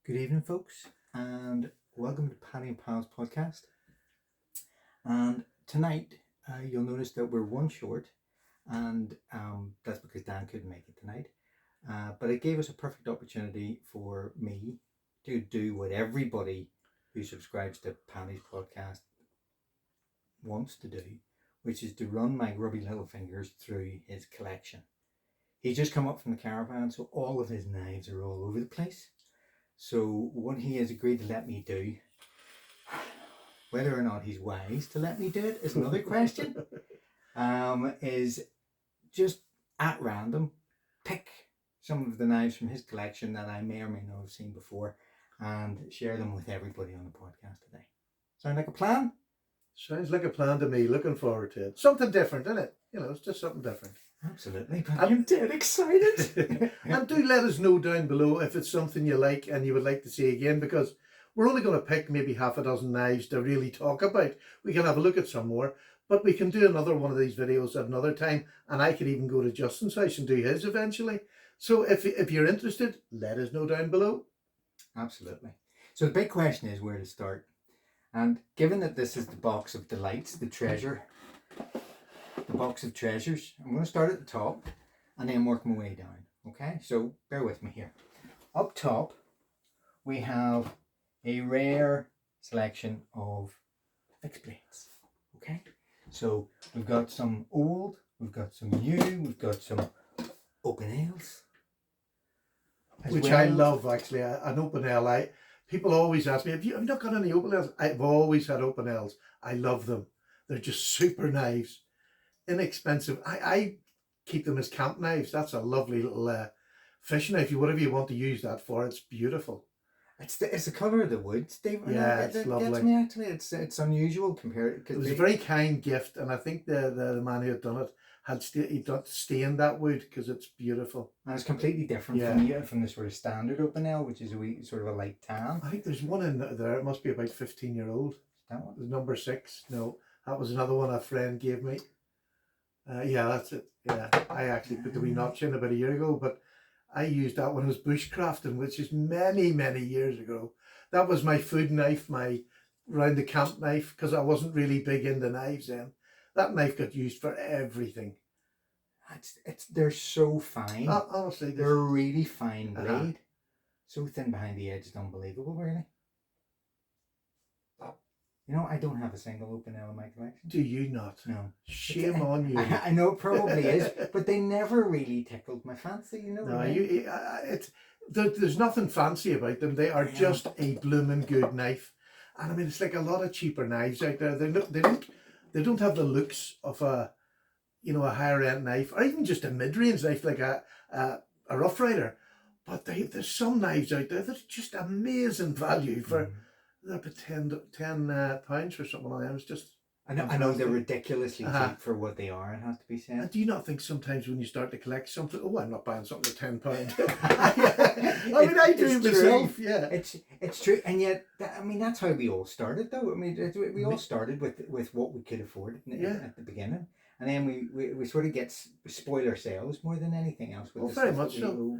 Good evening, folks, and welcome to Paddy and Pals podcast. And tonight, you'll notice that we're one short, and that's because Dan couldn't make it tonight. But it gave us a perfect opportunity for me to do what everybody who subscribes to Paddy's podcast wants to do, which is to run my grubby little fingers through his collection. He's just come up from the caravan, so all of his knives are all over the place. So what he has agreed to let me do, whether or not he's wise to let me do it is another question, is just at random pick some of the knives from his collection that I may or may not have seen before and share them with everybody on the podcast today. Sound like a plan? Sounds like a plan to me. Looking forward to it. Something different, isn't it? It's just something different. Absolutely, but I'm dead excited. And do let us know down below if it's something you like and you would like to see again, because we're only going to pick maybe half a dozen knives to really talk about. We can have a look at some more, but we can do another one of these videos at another time, and I could even go to Justin's house and do his eventually. So if you're interested, let us know down below. Absolutely. So the big question is where to start. And given that this is the box of delights, the box of treasures, I'm going to start at the top and then work my way down. Okay, so bear with me here. Up top, we have a rare selection of fixed blades. Okay, so we've got some old, we've got some new, we've got some open ales. Which I love, actually. An open ale. People always ask me, have you not got any open ales? I've always had open ales. I love them. They're just super knives. Inexpensive. I keep them as camp knives. That's a lovely little fish knife. Whatever you want to use that for, it's beautiful. It's the colour of the wood, Steve. Yeah, it's lovely. Gets me actually. It's unusual compared. It was a very kind gift, and I think the man who had done it had stained that wood because it's beautiful. And it's completely different from the sort of standard open ale, which is sort of a light tan. I think there's one in there. It must be about 15-year-old. That one? The number 6. No, that was another one a friend gave me. Yeah, that's it. Yeah, I actually put the wee notch in about a year ago, but I used that when I was bushcrafting, which is many, many years ago. That was my food knife, my round the camp knife, because I wasn't really big into knives then. That knife got used for everything. They're so fine. Honestly, they're a really fine blade. So thin behind the edge, it's unbelievable, really. I don't have a single open ale in my collection. Do you not? No. Shame on you. I know it probably is, but they never really tickled my fancy, No, there's nothing fancy about them. They are just a blooming good knife. And I mean, it's like a lot of cheaper knives out there. They don't have the looks of a higher end knife, or even just a mid-range knife like a Rough Rider. But there's some knives out there that are just amazing value for. They're about £10 for something like that. It's just. I know they're ridiculously cheap for what they are. It has to be said. And do you not think sometimes when you start to collect something, I'm not buying something for £10? I do myself. Yeah, it's true, and yet that's how we all started, though. We all started with what we could afford at the beginning, and then we sort of get spoil ourselves more than anything else. With very much so.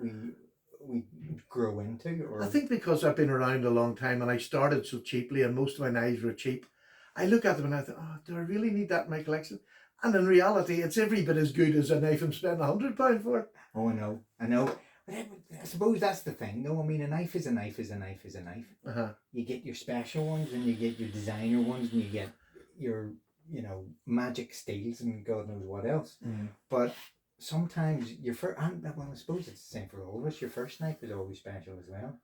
We grow into. Or I think because I've been around a long time and I started so cheaply, and most of my knives were cheap. I look at them and I think, do I really need that in my collection? And in reality, it's every bit as good as a knife I'm spending £100 for. Oh, I know. But I suppose that's the thing, though. A knife is a knife is a knife is a knife. You get your special ones, and you get your designer ones, and you get your, magic steels and God knows what else. But sometimes your first, I suppose it's the same for all of us. Your first knife is always special as well.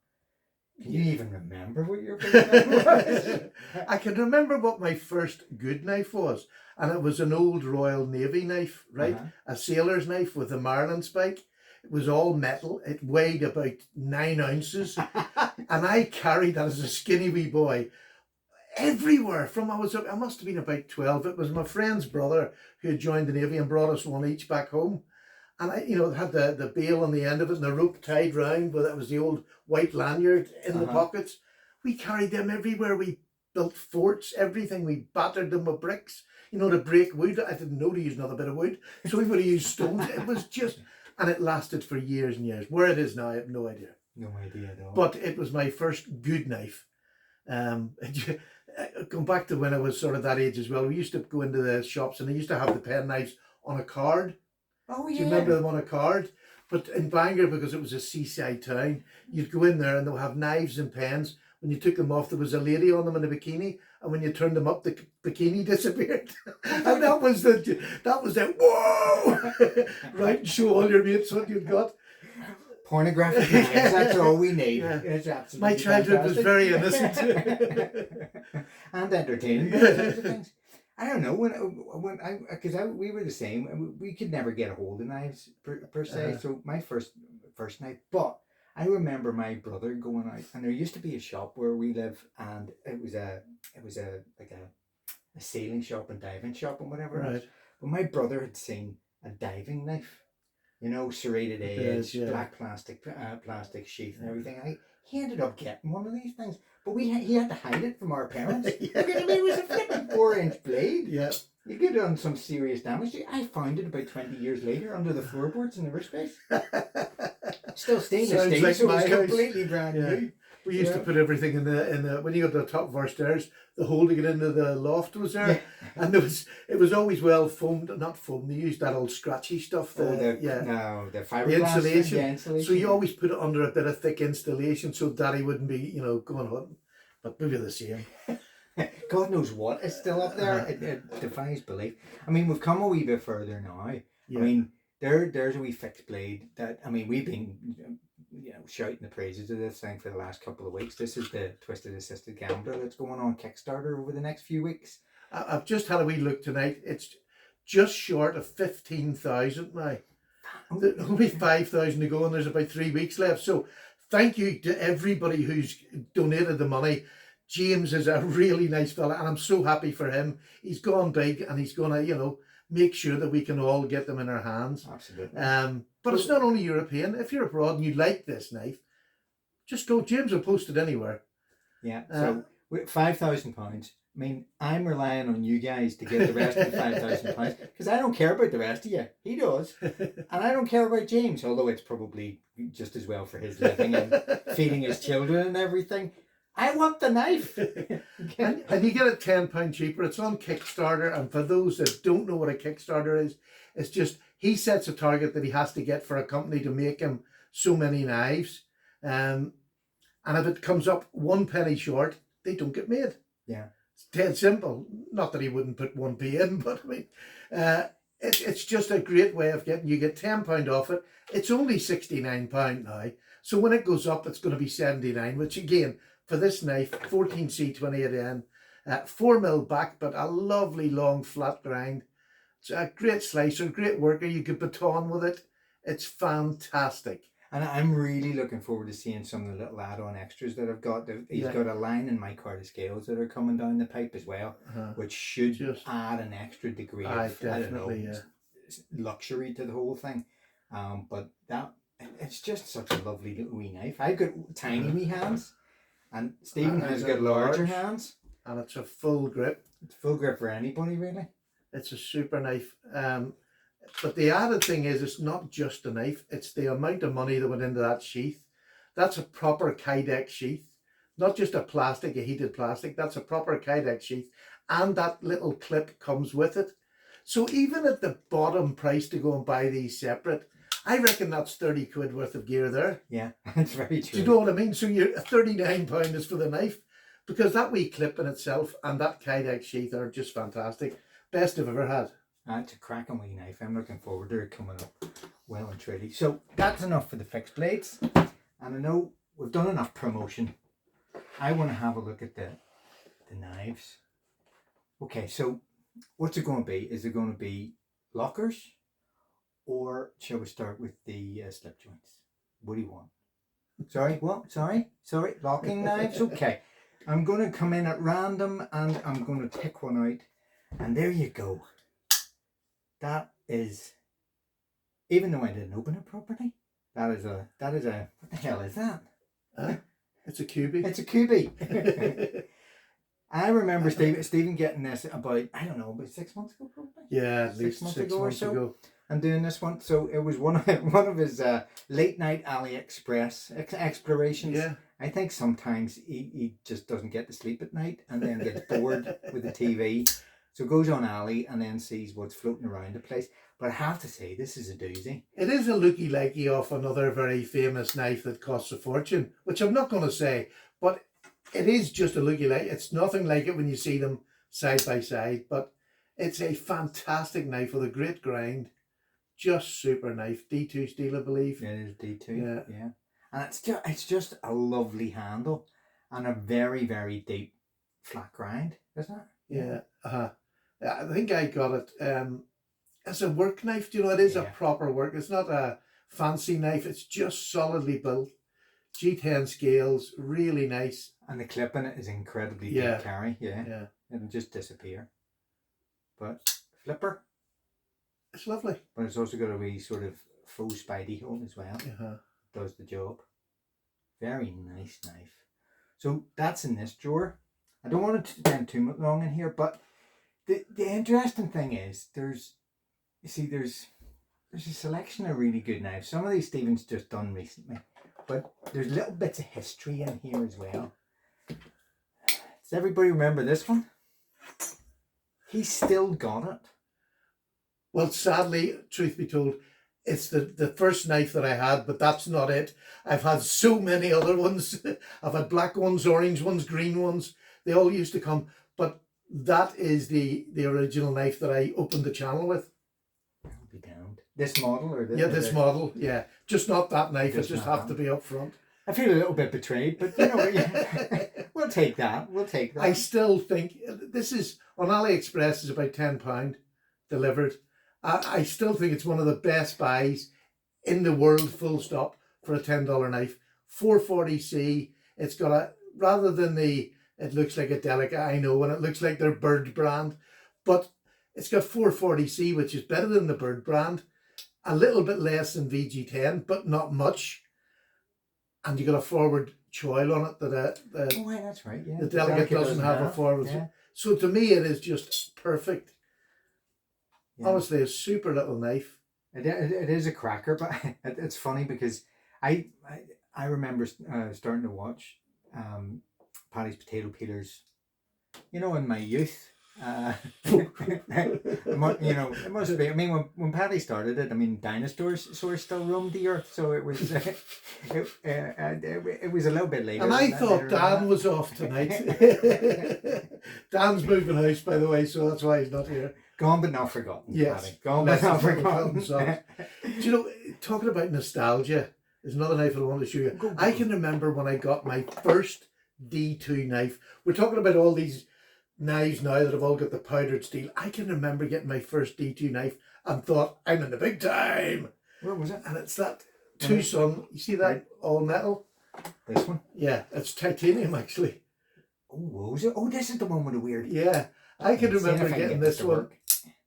Can you even remember what your first knife was? I can remember what my first good knife was, and it was an old Royal Navy knife, right? A sailor's knife with a marlin spike. It was all metal. It weighed about 9 ounces, and I carried that as a skinny wee boy everywhere. I must have been about 12. It was my friend's brother who had joined the Navy and brought us one each back home. And it had the bail on the end of it and the rope tied round, but that was the old white lanyard in the pockets. We carried them everywhere. We built forts, everything. We battered them with bricks, to break wood. I didn't know to use another bit of wood, so we would have used stones. It was just, and it lasted for years and years. Where it is now, I have no idea. No idea at all. But it was my first good knife. Going back to when I was sort of that age as well, we used to go into the shops and they used to have the pen knives on a card. Oh, Do yeah. you remember them on a card? But in Bangor, because it was a seaside town, you'd go in there and they'll have knives and pens. When you took them off, there was a lady on them in a bikini, and when you turned them up, the bikini disappeared. And that was the whoa! Right, and show all your mates what you've got. Pornographic knives, that's all we need. Yeah. It's absolutely My childhood was fantastic. very innocent. And entertaining. Those sorts of things. I don't know because we were the same. We could never get a hold of knives per se. So my first knife, but I remember my brother going out, and there used to be a shop where we live, and it was a sailing shop and diving shop and whatever else. Right. But my brother had seen a diving knife, serrated edge, Yeah. black plastic sheath and everything. He ended up getting one of these things, but he had to hide it from our parents. Yeah. Because it was a flipping 4-inch blade. Yeah. You get on some serious damage. I found it about 20 years later under the floorboards in the workspace. Still stainless Sounds steel, like so my it's house. completely brand Yeah. new. We used to put everything in the when you got to the top of our stairs, the hole to get into the loft was there, and it was always well foamed, not foamed. They used that old scratchy stuff. The fiberglass insulation. insulation. So you always put it under a bit of thick insulation so Daddy wouldn't be going hunting. But maybe the same. God knows what is still up there. It defies belief. I mean, we've come a wee bit further now. Yeah. I mean, there's a wee fixed blade that, I mean, we've been shouting the praises of this thing for the last couple of weeks. This is the Twisted Assisted Gambler that's going on Kickstarter over the next few weeks. I've just had a wee look tonight. It's just short of 15,000 now. Only 5,000 to go, and there's about 3 weeks left. So thank you to everybody who's donated the money. James is a really nice fella, and I'm so happy for him. He's gone big, and he's going to, make sure that we can all get them in our hands. Absolutely. But it's not only European. If you're abroad and you like this knife, just go. James will post it anywhere. Yeah. So with £5,000, I mean, I'm relying on you guys to get the rest of the £5,000 because I don't care about the rest of you. He does, and I don't care about James, although it's probably just as well for his living and feeding his children and everything. I want the knife. and you get it £10 cheaper. It's on Kickstarter, and for those that don't know what a Kickstarter is, it's just he sets a target that he has to get for a company to make him so many knives, and if it comes up 1 penny short, they don't get made. Yeah, it's dead simple. Not that he wouldn't put 1p in, but I mean, it's just a great way of getting. You get £10 off it. It's only £69 now, so when it goes up, it's going to be £79, which again, for this knife, 14C28N, 4mm back, but a lovely long flat grind. It's a great slicer, great worker. You could baton with it. It's fantastic. And I'm really looking forward to seeing some of the little add-on extras that I've got. He's got a line in my card of scales that are coming down the pipe as well, which should add an extra degree of luxury to the whole thing. But it's just such a lovely little wee knife. I've got tiny wee hands. And Stephen has got larger hands. And it's a full grip. It's full grip for anybody, really. It's a super knife. But the added thing is, it's not just a knife. It's the amount of money that went into that sheath. That's a proper Kydex sheath. Not just a heated plastic. That's a proper Kydex sheath. And that little clip comes with it. So even at the bottom price to go and buy these separate, I reckon that's 30 quid worth of gear there. Yeah, that's very true. Do you know what I mean? So you're £39 is for the knife, because that wee clip in itself and that Kydex sheath are just fantastic. Best I've ever had. It's a cracking wee knife. I'm looking forward to it coming up well and truly. So that's enough for the fixed blades. And I know we've done enough promotion. I want to have a look at the knives. Okay, so what's it going to be? Is it going to be lockers? Or shall we start with the slip joints? What do you want? Sorry, what? Sorry, locking knives? Okay. I'm going to come in at random and I'm going to pick one out. And there you go. That is, even though I didn't open it properly, that is a, what the hell is that? It's a cubie. It's a cubie. I remember Stephen getting this about, I don't know, about 6 months ago, probably. Yeah, at least 6 months six ago or months so. ago. And doing this one. So it was one of his late night AliExpress explorations. Yeah. I think sometimes he just doesn't get to sleep at night and then gets bored with the TV. So goes on Ali and then sees what's floating around the place. But I have to say, this is a doozy. It is a looky-likey of another very famous knife that costs a fortune, which I'm not going to say, but it is just a looky-like. It's nothing like it when you see them side by side, but it's a fantastic knife with a great grind. Just super knife. D2 steel, I believe. It is D2. Yeah. And it's just a lovely handle and a very, very deep flat grind, isn't it? Yeah. I think I got it as a work knife. Do you know, it is a proper work. It's not a fancy knife. It's just solidly built. G10 scales, really nice. And the clip in it is incredibly deep carry. Yeah. It'll just disappear. But flipper. It's lovely. But it's also got a wee sort of full spidey hole as well. Does the job. Very nice knife. So that's in this drawer. I don't want to spend too long in here, but the interesting thing is there's a selection of really good knives. Some of these Stephen's just done recently, but there's little bits of history in here as well. Does everybody remember this one? He's still got it. Well, sadly, truth be told, it's the first knife that I had, but that's not it. I've had so many other ones. I've had black ones, orange ones, green ones. They all used to come, but that is the original knife that I opened the channel with. I'll be damned. This model or this? Yeah, this model. Yeah, just not that knife. It just have to be up front. I feel a little bit betrayed, but you know, we'll take that. We'll take that. I still think this is on AliExpress is about £10 delivered. I still think it's one of the best buys in the world, full stop, for a $10 knife. 440C. It's got a, rather than it looks like a Delica, I know, and it looks like their Bird brand, but it's got 440C, which is better than the Bird brand, a little bit less than VG10, but not much. And you got a forward choil on it that that's right. Yeah, the Delica doesn't have a forward. Yeah. So to me, it is just perfect. Yeah. Honestly, a super little knife. It is a cracker, but it's funny because I remember starting to watch Paddy's potato peelers, you know, in my youth. You know, it must be. I mean, when Paddy started it, I mean, dinosaurs sort of still roamed the earth, so it was it was a little bit later. And I thought Dan was off tonight. Dan's moving house, by the way, so that's why he's not here. Gone but not forgotten. Yes, Paddy. Gone but not forgotten. Do you know, talking about nostalgia, there's another knife I want to show you. Go. I can remember when I got my first D2 knife. We're talking about all these knives now that have all got the powdered steel. I can remember getting my first D2 knife and thought, I'm in the big time. Where was it? And it's that Tucson. You see that? Right. All metal? This one? Yeah, it's titanium actually. Oh, what was it? Oh, this is the one with the weird. Yeah, I can remember getting this one.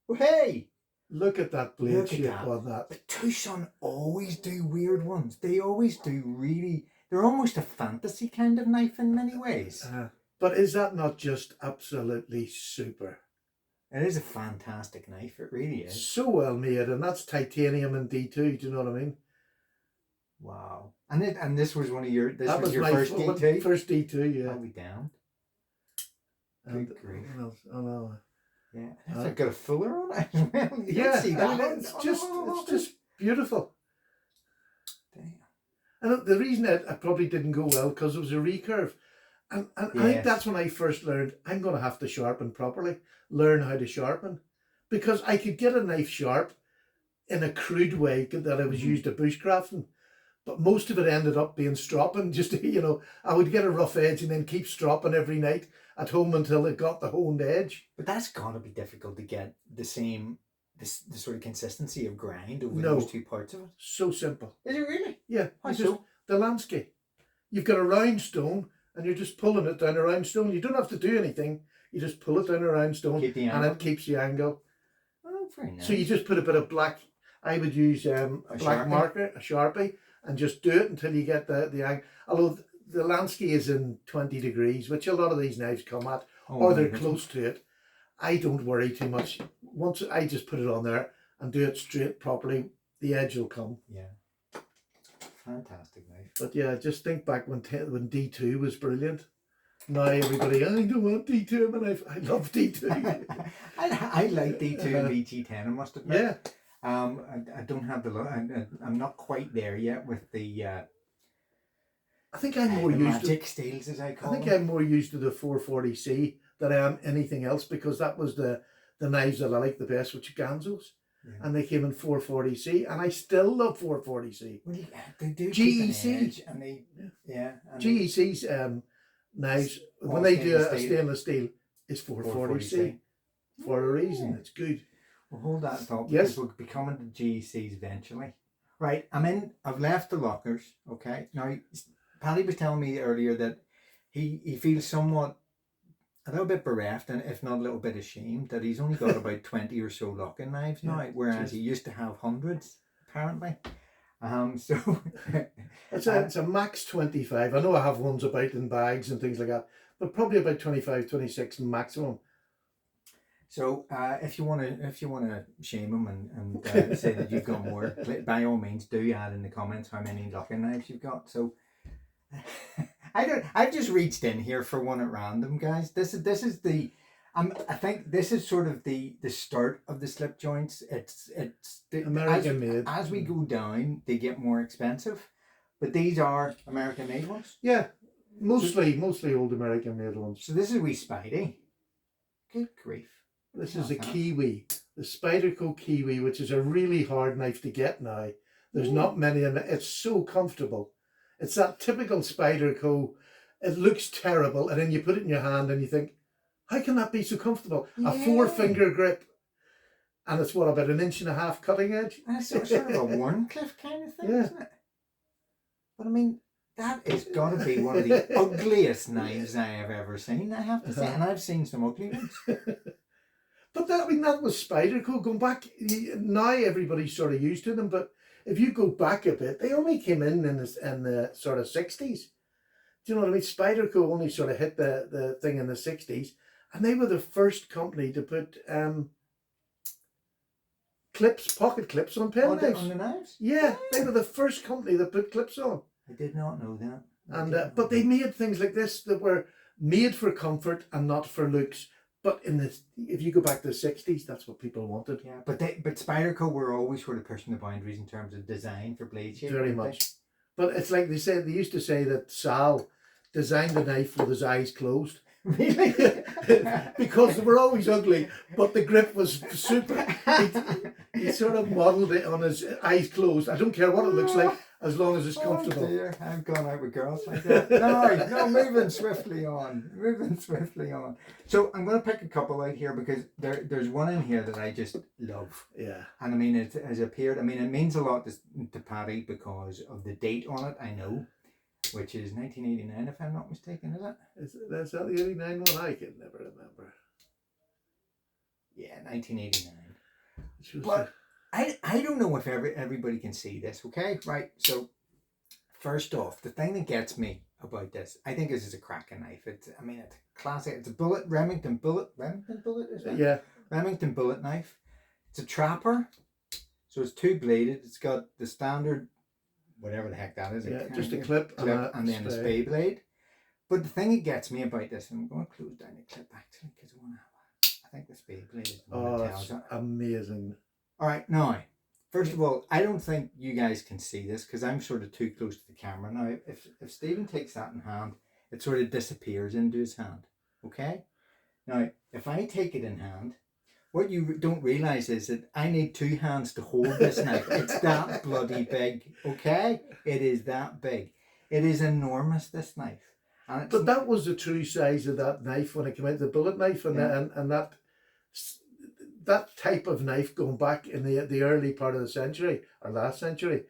Oh, hey! Look at that blade shape on that. But Tucson always do weird ones. They always do really... They're almost a fantasy kind of knife in many ways. But is that not just absolutely super? It is a fantastic knife. It really is. So well made, and that's titanium and D2. Do you know what I mean? Wow. And this was one of your. This that was your my first D2. First D2, yeah. I'll be down. And, good grief. Oh no. Yeah, it's got a fuller on it as well. You yeah, see that. It's just beautiful. Damn. And the reason I probably didn't go well because it was a recurve. And yes. I think that's when I first learned I'm going to have to sharpen properly, learn how to sharpen. Because I could get a knife sharp in a crude way that I was used to bushcrafting, but most of it ended up being stropping. Just, you know, I would get a rough edge and then keep stropping every night at home until it got the honed edge. But that's got to be difficult to get the same, the sort of consistency of grind over those two parts of it. So simple. Is it really? Yeah. How so? The landscape. You've got a round stone and you're just pulling it down a round stone. You don't have to do anything. You just pull it down a round stone and it keeps the angle. Oh, very nice. So you just put a bit of black, I would use a black marker, a Sharpie, and just do it until you get the angle. Although the Lansky is in 20 degrees, which a lot of these knives come at, Oh, or they're right. close to it. I don't worry too much. Once I just put it on there and do it straight properly, the edge will come. Yeah. Fantastic knife. But yeah, just think back when D2 was brilliant. Now everybody, I don't want D2 in my knife. I love D2. I like D2 and VG10, I must admit. Yeah. I don't have the look. I'm not quite there yet with the I think I'm more the used to magic steels, as I call them. I'm more used to the 440C than I am anything else, because that was the knives that I liked the best, which are Ganzos. Yeah. And they came in 440C, and I still love 440C. Well, they do GEC. keep an edge, and they and GEC's knives, when they do a stainless steel, is 440C for a reason. It's good. We'll hold that thought, Yes. because we'll be coming to GECs eventually. Right, I've left the lockers, okay? Now, Paddy was telling me earlier that he feels somewhat a little bit bereft, and if not a little bit ashamed, that he's only got about 20 or so locking knives now, whereas he used to have hundreds, apparently. So It's a max 25. I know I have ones about in bags and things like that, but probably about 25, 26 maximum. So if you want to shame him and say that you've got more, by all means do add in the comments how many locking knives you've got. So I've just reached in here for one at random, guys. This is the I think this is sort of the start of the slip joints. It's the, American made. As we go down, they get more expensive, but these are American made ones. Yeah, mostly old American made ones. So this is wee Spidey. Good grief. This is a Kiwi, the Spyderco Kiwi, which is a really hard knife to get now. There's not many, and it's so comfortable. It's that typical Spyderco. It looks terrible, and then you put it in your hand and you think, how can that be so comfortable? Yeah. A 4-finger grip, and it's what, about 1.5 inches cutting edge? That's sort of a Warncliffe kind of thing, isn't it? But I mean, that has got to be one of the ugliest knives I have ever seen, I have to say, and I've seen some ugly ones. But that was Spyderco. Going back, now everybody's sort of used to them, but if you go back a bit, they only came in the sort of 60s. Do you know what I mean? Spyderco only sort of hit the thing in the 60s, and they were the first company to put pocket clips on pen knives. On the knives? Yeah, they were the first company that put clips on. I did not know that. And but they made things like this that were made for comfort and not for looks. But if you go back to the 60s, that's what people wanted. Yeah, but Spyderco were always sort of pushing the boundaries in terms of design for blade shape. Very much. But it's like they used to say that Sal designed the knife with his eyes closed. Really? Because they were always ugly, but the grip was super. He sort of modelled it on his eyes closed. I don't care what it looks like, as long as it's comfortable. Oh dear, I've gone out with girls like that. No, moving swiftly on. So I'm going to pick a couple out here because there's one in here that I just love. Yeah. And I mean, it has appeared, it means a lot to Paddy because of the date on it, I know, which is 1989 if I'm not mistaken, is it? That's the 89 one? I can never remember. Yeah, 1989. But I don't know if everybody can see this, okay? Right, so first off, the thing that gets me about this, I think this is a cracking knife. It's a classic, it's a Remington bullet, is it? Yeah. Remington bullet knife. It's a trapper, so it's two-bladed. It's got the standard, whatever the heck that is. Yeah, just a clip and then a spay blade. But the thing that gets me about this, and I'm going to close down the clip actually, because I think the spay blade is the one that tells it. Amazing. All right, now, first of all, I don't think you guys can see this because I'm sort of too close to the camera. Now, if Stephen takes that in hand, it sort of disappears into his hand, okay? Now, if I take it in hand, what you don't realise is that I need two hands to hold this knife. It's that bloody big, okay? It is that big. It is enormous, this knife. But that was the true size of that knife when it came out, the bullet knife, and that type of knife going back in the early part of the century or last century,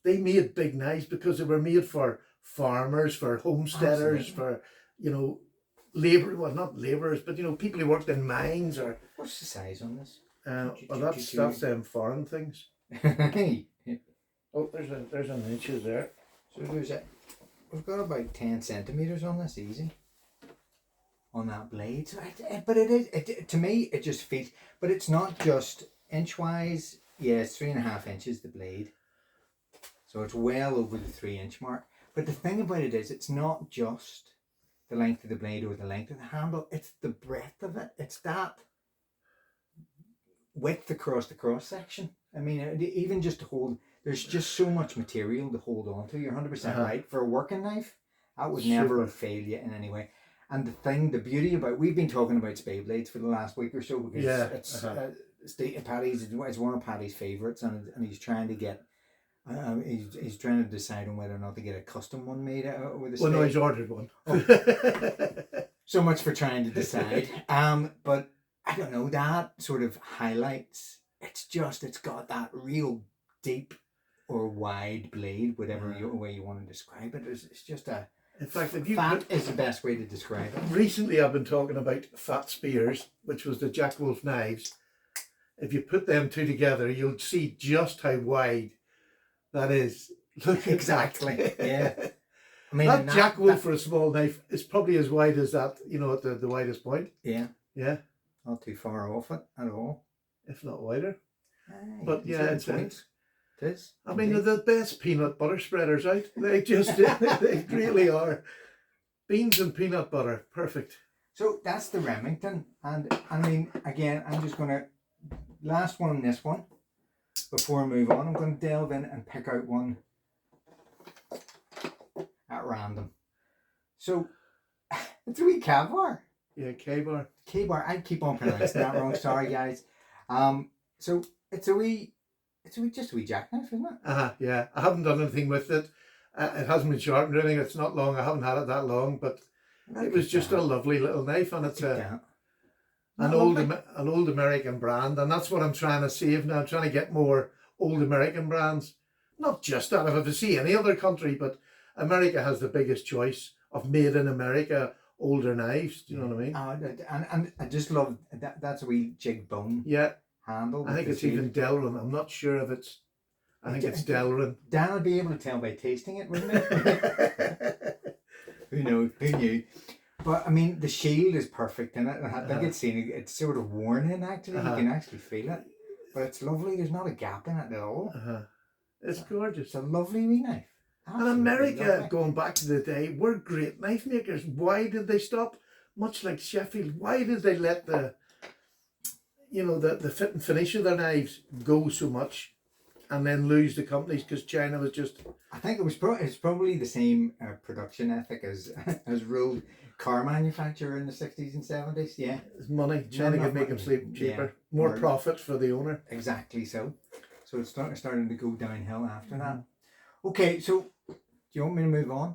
they made big knives because they were made for farmers, for homesteaders, for not labourers, but people who worked in mines or. What's the size on this? Well, that's foreign things. Oh, there's an inches there. So there's it. we've got about 10 centimeters on this, easy, on that blade. So but it is, to me, it just feels, but it's not just inch-wise. Yeah, it's 3.5 inches, the blade. So it's well over the 3-inch mark. But the thing about it is, it's not just the length of the blade or the length of the handle, it's the breadth of it. It's that width across the cross section. I mean, even just to hold, there's just so much material to hold on to. You're 100% right. For a working knife, that would never fail you in any way. And the beauty about, we've been talking about spade blades for the last week or so, because it's Paddy's, it's one of Paddy's favourites, and he's trying to get, he's trying to decide on whether or not to get a custom one made with a spade. Well, no, he's ordered one. Oh. So much for trying to decide. But I don't know, that sort of highlights, it's got that real deep or wide blade, whatever way you want to describe it. It's just a, in fact, fat is the best way to describe it. Recently I've been talking about fat spears, which was the Jack Wolf knives. If you put them two together, you'll see just how wide that is. Look, exactly. Yeah. I mean, that Jack Wolf for a small knife is probably as wide as that, at the widest point. Yeah. Yeah. Not too far off it at all. If not wider. Aye, but yeah, it is. I mean, they're the best peanut butter spreaders out. They just, they really are. Beans and peanut butter, perfect. So that's the Remington. And I mean, again, I'm just going to, last one on this one, before I move on, I'm going to delve in and pick out one at random. So, it's a wee K-bar. Yeah, K-bar. K-bar. I keep on pronouncing that wrong. Sorry, guys. So it's just a wee jackknife, isn't it? Yeah. I haven't done anything with it. It hasn't been sharpened or anything. It's not long. I haven't had it that long, but it was just a lovely little knife, and it's an old American brand, and that's what I'm trying to save now. I'm trying to get more old American brands. Not just that, if I see any other country, but America has the biggest choice of made in America older knives. Do you know what I mean? And I just love that. That's a wee jig bone handle. I think it's even Delrin. I'm not sure if it's. I think it's Delrin. Dan would be able to tell by tasting it, wouldn't it? Who knows? Who knew? But I mean, the shield is perfect in it. I think it's sort of worn in, actually. You can actually feel it. But it's lovely. There's not a gap in it at all. It's gorgeous. It's a lovely wee knife. And America, going back to the day, were great knife makers. Why did they stop? Much like Sheffield, why did they let the fit and finish of their knives go so much and then lose the companies? Because China was just... I think it's probably the same production ethic as ruled car manufacturer in the 60s and 70s. Yeah. It's money. China could make them sleep cheaper. More profit for the owner. Exactly so. So it's starting to go downhill after that. Okay, so do you want me to move on?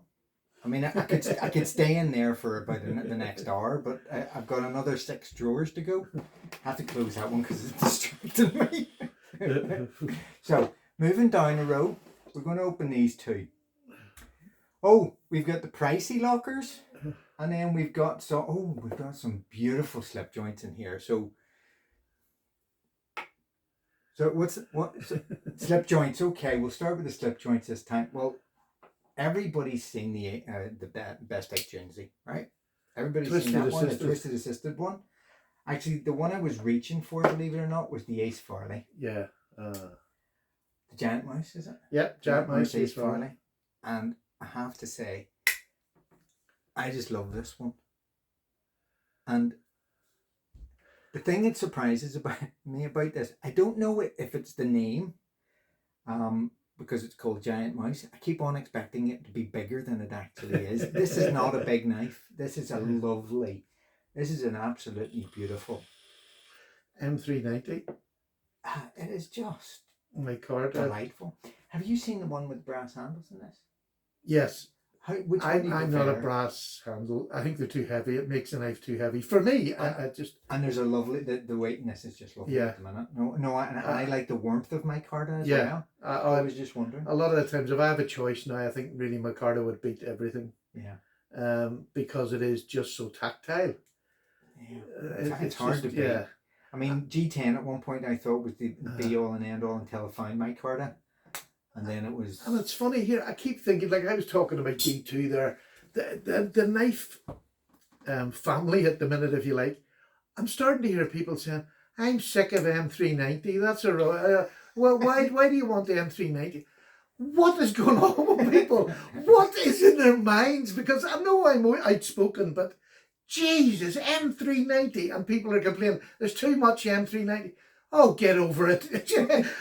I mean, I could stay in there for about the next hour, but I've got another 6 drawers to go. I have to close that one because it's distracting me. So, moving down the row, we're going to open these two. Oh, we've got the pricey lockers, and then we've got some beautiful slip joints in here. So slip joints? Okay, we'll start with the slip joints this time. Well, everybody's seen the Best Bike Jonesy, right? Everybody's seen that one, the twisted assisted one. Actually, the one I was reaching for, believe it or not, was the Ace Farley. Yeah. The Giant Mouse, is it? Yeah, Giant Mouse Ace Farley. And I have to say, I just love this one. And the thing that surprises me about this, I don't know if it's the name, because it's called Giant Mouse. I keep on expecting it to be bigger than it actually is. This is not a big knife. This is this is an absolutely beautiful M390. It is just micarta. Delightful. Have you seen the one with brass handles in this? Yes. Which one do you I'm prefer? not a brass handle. I think they're too heavy. It makes the knife too heavy for me. And there's a lovely the weightiness is just lovely at the minute. I like the warmth of micarta as well. I was just wondering. A lot of the times, if I have a choice now, I think really micarta would beat everything. Yeah. Because it is just so tactile. Yeah. It's hard to beat. Yeah. I mean, G10 at one point I thought was the be all and end all until I found micarta. and then it was. And it's funny here. I keep thinking, like I was talking about D2 there, the knife family at the minute, if you like. I'm starting to hear people saying, "I'm sick of M390. That's well, why do you want the M390?" What is going on with people? What is in their minds? Because I know I'm outspoken, but Jesus, M390, and people are complaining there's too much M390. Oh, get over it.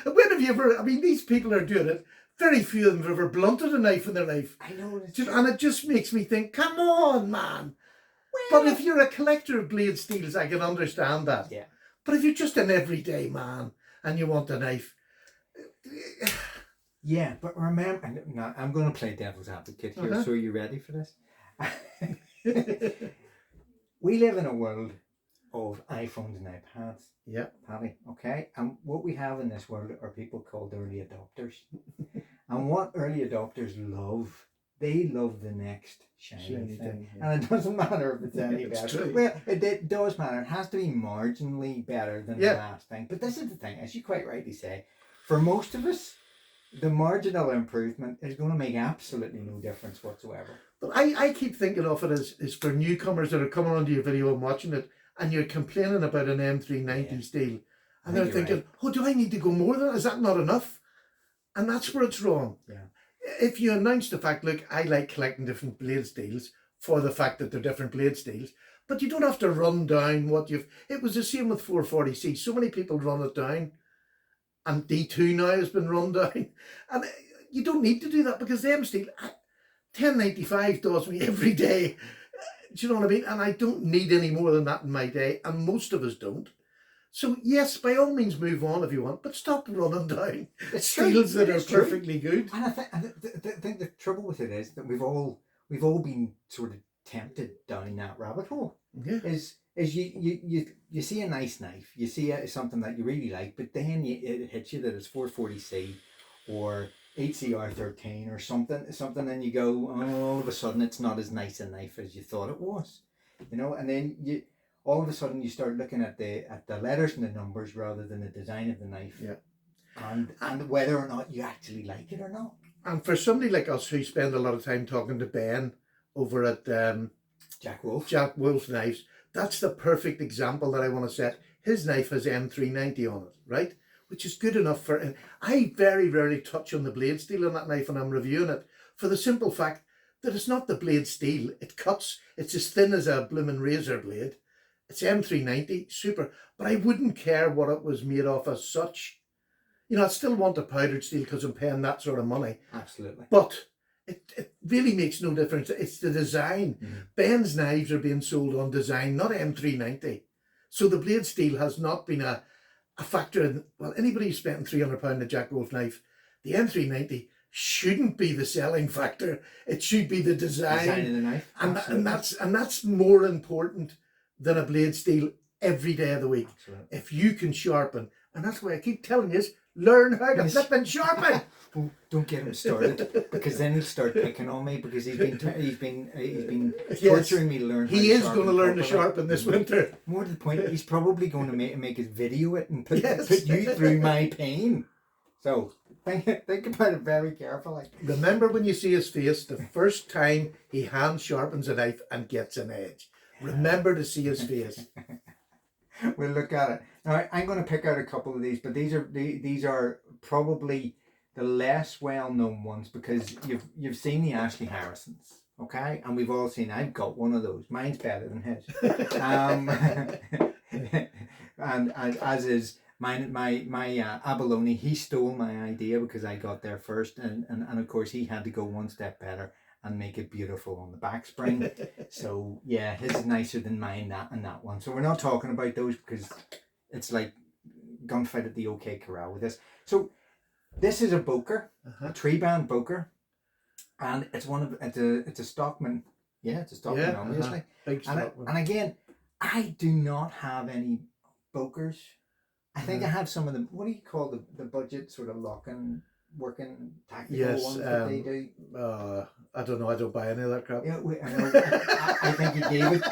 When have you ever? I mean, these people are doing it. Very few of them have ever blunted a knife in their life. I know, and it just makes me think, come on, man. Well, But if you're a collector of blade steels, I can understand that. Yeah. But if you're just an everyday man and you want a knife. Yeah, but remember, now I'm going to play devil's advocate here, so are you ready for this? We live in a world of iPhones and iPads. Yeah. Paddy, okay? And what we have in this world are people called early adopters. And what early adopters love, they love the next shiny thing. Yeah. And it doesn't matter if it's any better. True. Well, it does matter. It has to be marginally better than the last thing. But this is the thing, as you quite rightly say, for most of us, the marginal improvement is going to make absolutely no difference whatsoever. But I keep thinking of it as for newcomers that are coming onto your video and watching it, and you're complaining about an M390 steel, and they're thinking, right. Oh, do I need to go more than that? Is that not enough? And that's where it's wrong. Yeah. If you announce the fact, look, I like collecting different blade steels for the fact that they're different blade steels, but you don't have to run down what you've... It was the same with 440C. So many people run it down, and D2 now has been run down. And you don't need to do that, because the M steel, 1095 does me every day. Do you know what I mean? And I don't need any more than that in my day, and most of us don't. So yes, by all means move on if you want, but stop running down steels that are perfectly good. And I think the trouble with it is that we've all been sort of tempted down that rabbit hole. Yeah. Is you see a nice knife, you see something that you really like, but then it hits you that it's 440C or HCR13 or something, and you go, oh, all of a sudden it's not as nice a knife as you thought it was, you know. And then all of a sudden you start looking at the letters and the numbers rather than the design of the knife, and whether or not you actually like it or not. And for somebody like us who spend a lot of time talking to Ben over at Jack Wolf's Knives, that's the perfect example that I want to set. His knife has M390 on it, right? Which is good enough for... And I very rarely touch on the blade steel on that knife when I'm reviewing it, for the simple fact that it's not the blade steel. It cuts. It's as thin as a blooming razor blade. It's M390, super. But I wouldn't care what it was made of as such. You know, I still want a powdered steel because I'm paying that sort of money. Absolutely. But it really makes no difference. It's the design. Mm-hmm. Ben's knives are being sold on design, not M390. So the blade steel has not been a factor in... Well, anybody who's spending £300 on a Jack Wolf knife, the M390 shouldn't be the selling factor. It should be the design of the knife. And that's more important than a blade steel every day of the week. Absolutely. If you can sharpen, and that's why I keep telling you, learn how to flip and sharpen. Oh, don't get him started, because then he'll start picking on me, because he's been torturing me to learn. He is going to learn to sharpen this winter. More to the point, he's probably going to make us video it and put you through my pain. So think about it very carefully. Remember when you see his face the first time he hand sharpens a knife and gets an edge. Remember to see his face. We'll look at it. Now, I'm going to pick out a couple of these, but these are probably the less well-known ones, because you've seen the Ashley Harrisons, okay? And we've all seen... I've got one of those. Mine's better than his. And as is my abalone. He stole my idea because I got there first, and of course he had to go one step better and make it beautiful on the back spring. So yeah, his is nicer than mine, that one. So we're not talking about those, because it's like gunfight at the OK Corral with this. So this is a Boker, a tree band Boker, and it's a Stockman. Yeah, it's a Stockman, obviously. Big Stockman. And again, I do not have any Bokers. I think I have some of them. What do you call the budget sort of working tactical ones that they do? I don't know. I don't buy any of that crap. Yeah, I think he gave it.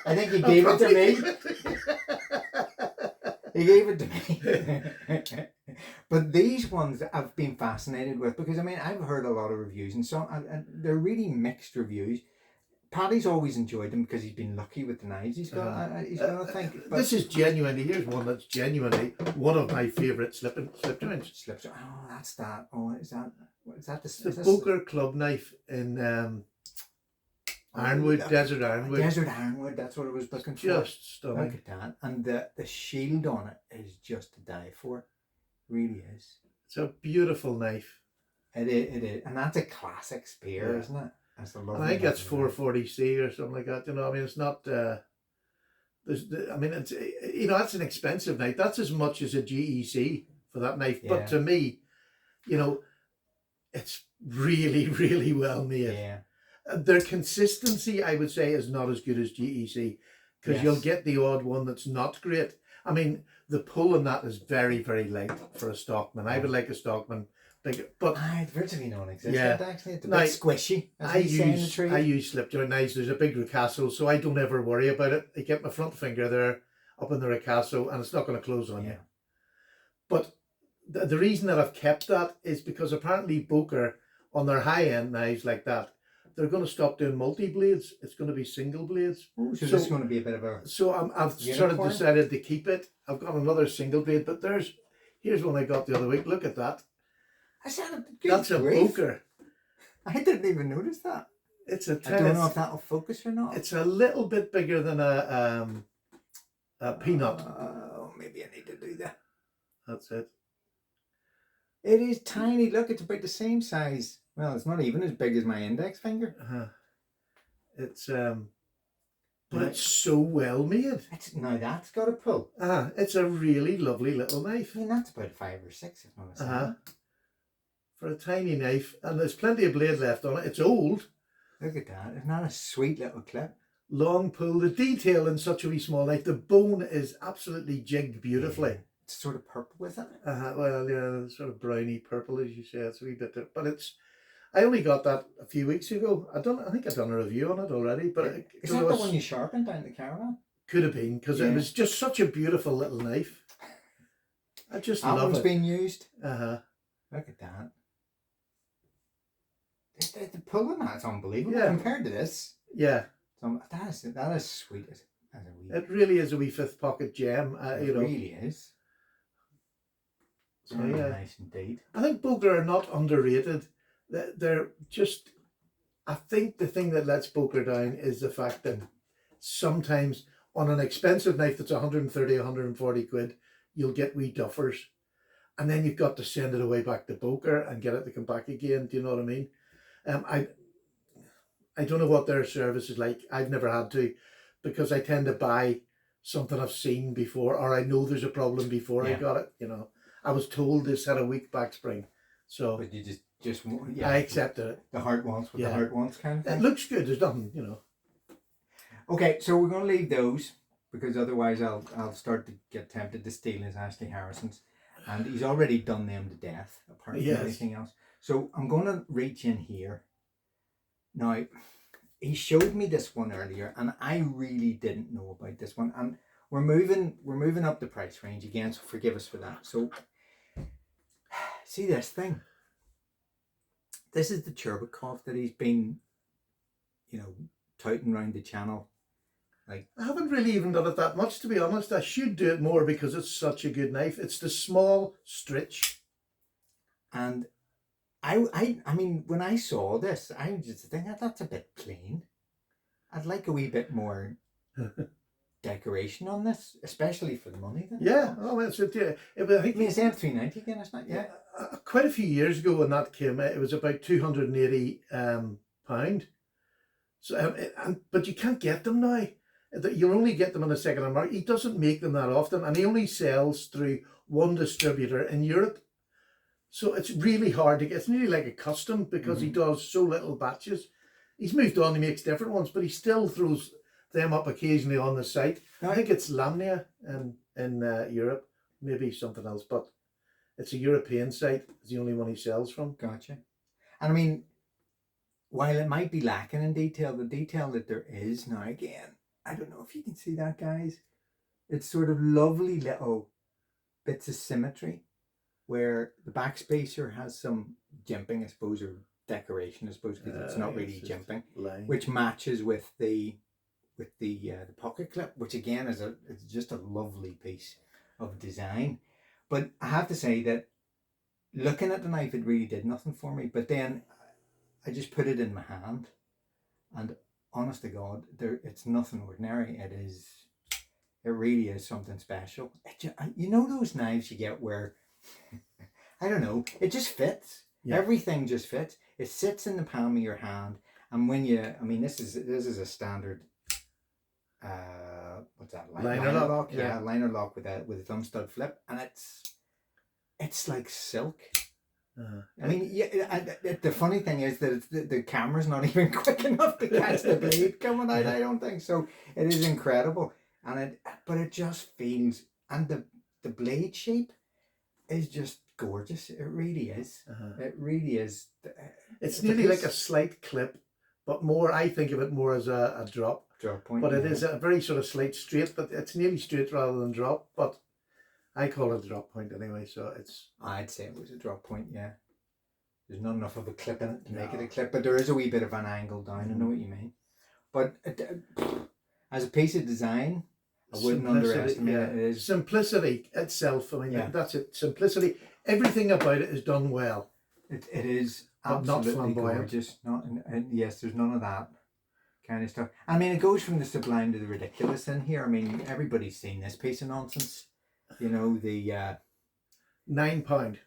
I think he gave it to me. He gave it to me. But these ones I've been fascinated with because I mean I've heard a lot of reviews and some and they're really mixed reviews. Paddy's always enjoyed them because he's been lucky with the knives he's got. He's got to think. But This is genuinely, here's one that's genuinely one of my favourite slip joints. slips. Oh, that's that. Oh, is that? What is that? The Boker club knife in Ironwood, Desert Ironwood. Desert Ironwood. That's what I was looking for. Just stunning. Look at that, and the shield on it is just to die for. Really is. It's a beautiful knife. It is, and that's a classic spear, isn't it? That's a lovely. I think that's 440C or something like that. You know, I mean, it's not. I mean, it's that's an expensive knife. That's as much as a GEC for that knife. Yeah. But to me, it's really, really well made. Yeah. Their consistency, I would say, is not as good as GEC because you'll get the odd one that's not great. I mean, the pull on that is very, very light for a stockman. I would like a stockman bigger, but it's virtually non-existent. Actually, it's a bit squishy. I use slip joint knives. There's a big ricasso, so I don't ever worry about it. I get my front finger there up in the ricasso, and it's not going to close on you. But the reason that I've kept that is because apparently Boker on their high-end knives like that, they're going to stop doing multi-blades. It's going to be single blades. Ooh, so this is going to be a bit of a... So I've sort of decided to keep it. I've got another single blade, but here's one I got the other week. Look at that. That's a Boker. I didn't even notice that. I don't know if that'll focus or not. It's a little bit bigger than a peanut. Maybe I need to do that. That's it. It is tiny. Look, it's about the same size. Well, it's not even as big as my index finger. It's but it's so well made. Now that's got a pull. It's a really lovely little knife. I mean, that's about 5 or 6, if not a for a tiny knife, and there's plenty of blade left on it. It's old. Look at that. Isn't that a sweet little clip? Long pull. The detail in such a wee small knife. The bone is absolutely jigged beautifully. Yeah. It's sort of purple, isn't it? Well, yeah, sort of browny purple, as you say. It's a wee bit, but it's. I only got that a few weeks ago. I think I've done a review on it already. But is that the one you sharpened down the caravan? Could have been, because it was just such a beautiful little knife. I just love it. That one's being used. Look at that. The pull on that's unbelievable compared to this. Yeah. So that is sweet as a wee. It really is a wee fifth pocket gem. It really is. So nice indeed. I think Boker are not underrated. They're just. I think the thing that lets Boker down is the fact that sometimes on an expensive knife that's 130, 140 quid, you'll get wee duffers, and then you've got to send it away back to Boker and get it to come back again. Do you know what I mean? I don't know what their service is like. I've never had to, because I tend to buy something I've seen before, or I know there's a problem before I got it. I was told this had a weak back spring, so but you just I accepted it. The heart wants what the heart wants, kind of thing. It looks good. There's nothing, Okay, so we're going to leave those because otherwise I'll start to get tempted to steal his Ashley Harrison's, and he's already done them to death. Apart from anything else. So I'm going to reach in here. Now, he showed me this one earlier, and I really didn't know about this one. And we're moving up the price range again, so forgive us for that. So, see this thing. This is the Cherbakov that he's been, touting around the channel. Like, I haven't really even done it that much, to be honest. I should do it more because it's such a good knife. It's the small stritch, and I mean, when I saw this, I was just thinking that's a bit plain. I'd like a wee bit more decoration on this, especially for the money. Then. Yeah, it's it. Yeah, I think it's M390 again, isn't it? Yeah. Quite a few years ago when that came out, it was about £280. So, but you can't get them now. You'll only get them on the second-hand market. He doesn't make them that often, and he only sells through one distributor in Europe. So it's really hard to get. It's nearly like a custom because he does so little batches. He's moved on, he makes different ones, but he still throws them up occasionally on the site. I think it's Lamnia in Europe, maybe something else, but it's a European site. It's the only one he sells from. Gotcha. And I mean, while it might be lacking in detail, the detail that there is now, again, I don't know if you can see that, guys. It's sort of lovely little bits of symmetry where the back spacer has some jimping, I suppose, or decoration, I suppose, because it's not really jimping, which matches with the pocket clip, which again it's just a lovely piece of design. But I have to say that looking at the knife, it really did nothing for me. But then I just put it in my hand, and honest to God, it's nothing ordinary. It really is something special. You know those knives you get where, I don't know, it just fits. Yeah. Everything just fits. It sits in the palm of your hand, and when this is a standard. What's that? Liner lock. Yeah, liner lock with a thumb stud flip, and it's like silk. I mean, the funny thing is that the camera's not even quick enough to catch the blade coming out. I don't think so. It is incredible, but it just feels, and the blade shape is just gorgeous. It really is. It really is. It's nearly like a slight clip, but more. I think of it more as a drop point. But it is a very sort of slight straight, but it's nearly straight rather than drop. But I call it a drop point anyway, so it's... I'd say it was a drop point, yeah. There's not enough of a clip in it to make it a clip, but there is a wee bit of an angle down, I know what you mean. But as a piece of design, I wouldn't underestimate it. It is. Simplicity itself, I mean, that's it. Simplicity. Everything about it is done well. It is absolutely gorgeous. Yes, there's none of that kind of stuff. I mean, it goes from the sublime to the ridiculous in here. I mean, everybody's seen this piece of nonsense. You know, the £9.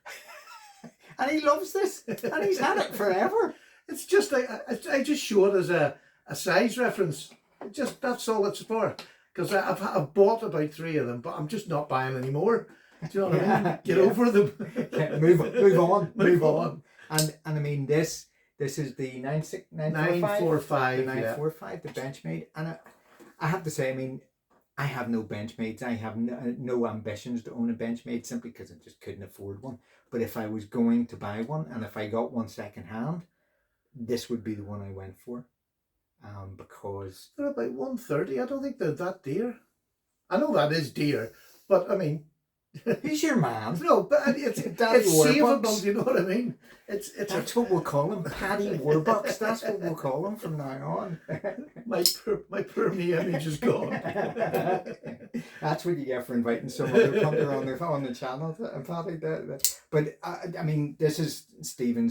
And he loves this, and he's had it forever. It's just like I just show it as a size reference. That's all it's for. Because I've bought about 3 of them, but I'm just not buying any more. Do you know what I mean? Get over them. Move on. And I mean, this is the 945. The 945, the Benchmade. And I have to say, I mean, I have no Benchmades. I have no ambitions to own a Benchmade simply because I just couldn't afford one. But if I was going to buy one, and if I got one second hand, this would be the one I went for. Because they're about $130. I don't think they're that dear. I know that is dear, but I mean, he's your man. No, but it's savable. You know what I mean? That's what we'll call him, Paddy Warbucks. That's what we'll call him from now on. my poor me image is gone. That's what you get for inviting some other punter on the channel, Paddy. But I mean, this is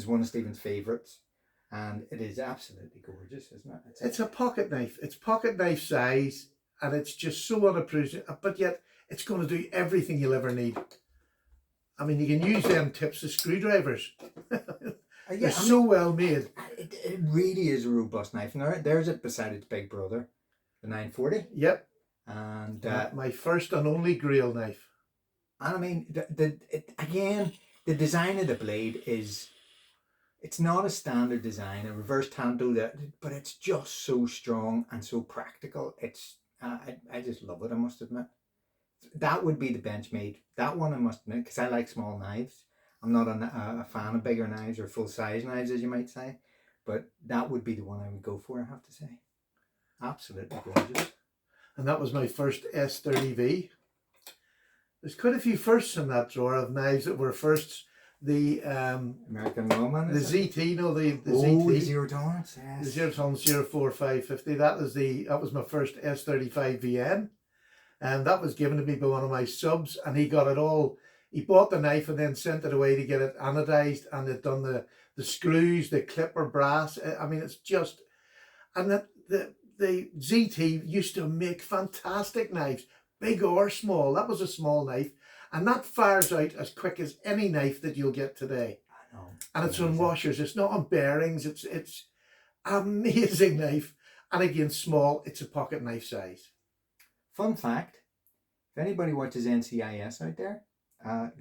one of Stephen's favourites. And it is absolutely gorgeous, isn't it? It's a pocket knife. It's pocket knife size, and it's just so unobtrusive, but yet it's going to do everything you'll ever need. I mean, you can use them tips as screwdrivers. They're so well made. It really is a robust knife. Now, there's it beside its big brother, the 940. Yep. And my first and only Grail knife. And I mean, the design of the blade is... It's not a standard design, a reverse tanto, but it's just so strong and so practical. It's I just love it, I must admit. That would be the Benchmade. That one I must admit, because I like small knives. I'm not a fan of bigger knives or full-size knives, as you might say. But that would be the one I would go for, I have to say. Absolutely gorgeous. And that was my first S30V. There's quite a few firsts in that drawer of knives that were firsts. The American Roman, the ZT, the ZT, the zero tolerance, yes. The 0 tolerance 04550. That was my first S35 VN, and that was given to me by one of my subs, and he got it all. He bought the knife and then sent it away to get it anodized, and they'd done the screws, the clipper brass. I mean, it's just, and the ZT used to make fantastic knives, big or small. That was a small knife. And that fires out as quick as any knife that you'll get today. I know. And it's on washers. It's not on bearings. It's amazing knife. And again, small. It's a pocket knife size. Fun fact, if anybody watches NCIS out there,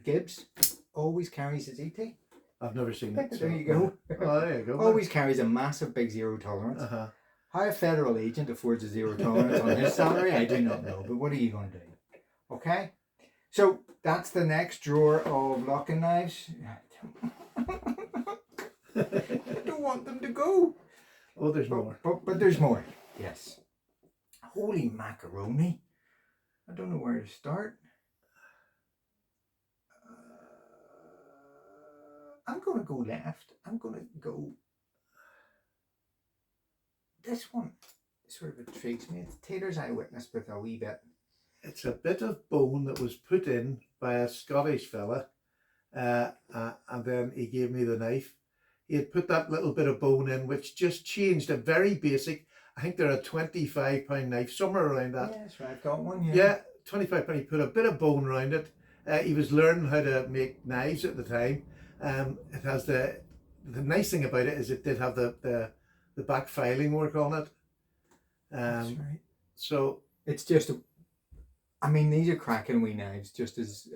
Gibbs always carries his ET. I've never seen it. There you go. Oh, there you go. Always carries a massive big zero tolerance. How a federal agent affords a zero tolerance on his salary, I do not know. But what are you going to do? Okay? So that's the next drawer of locking knives. I don't want them to go. Oh, there's more. But there's more. Yes. Holy macaroni. I don't know where to start. I'm going to go left. I'm going to go. This one sort of intrigues me. It's Taylor's Eyewitness with a wee bit. It's a bit of bone that was put in by a Scottish fella, and then he gave me the knife. He had put that little bit of bone in, which just changed a very basic. I think they're a £25 knife, somewhere around that. Yeah, that's right. I've got one. Yeah, £25. He put a bit of bone around it. He was learning how to make knives at the time. It has the nice thing about it is it did have the back filing work on it. That's right. So it's just I mean, these are cracking wee knives, just as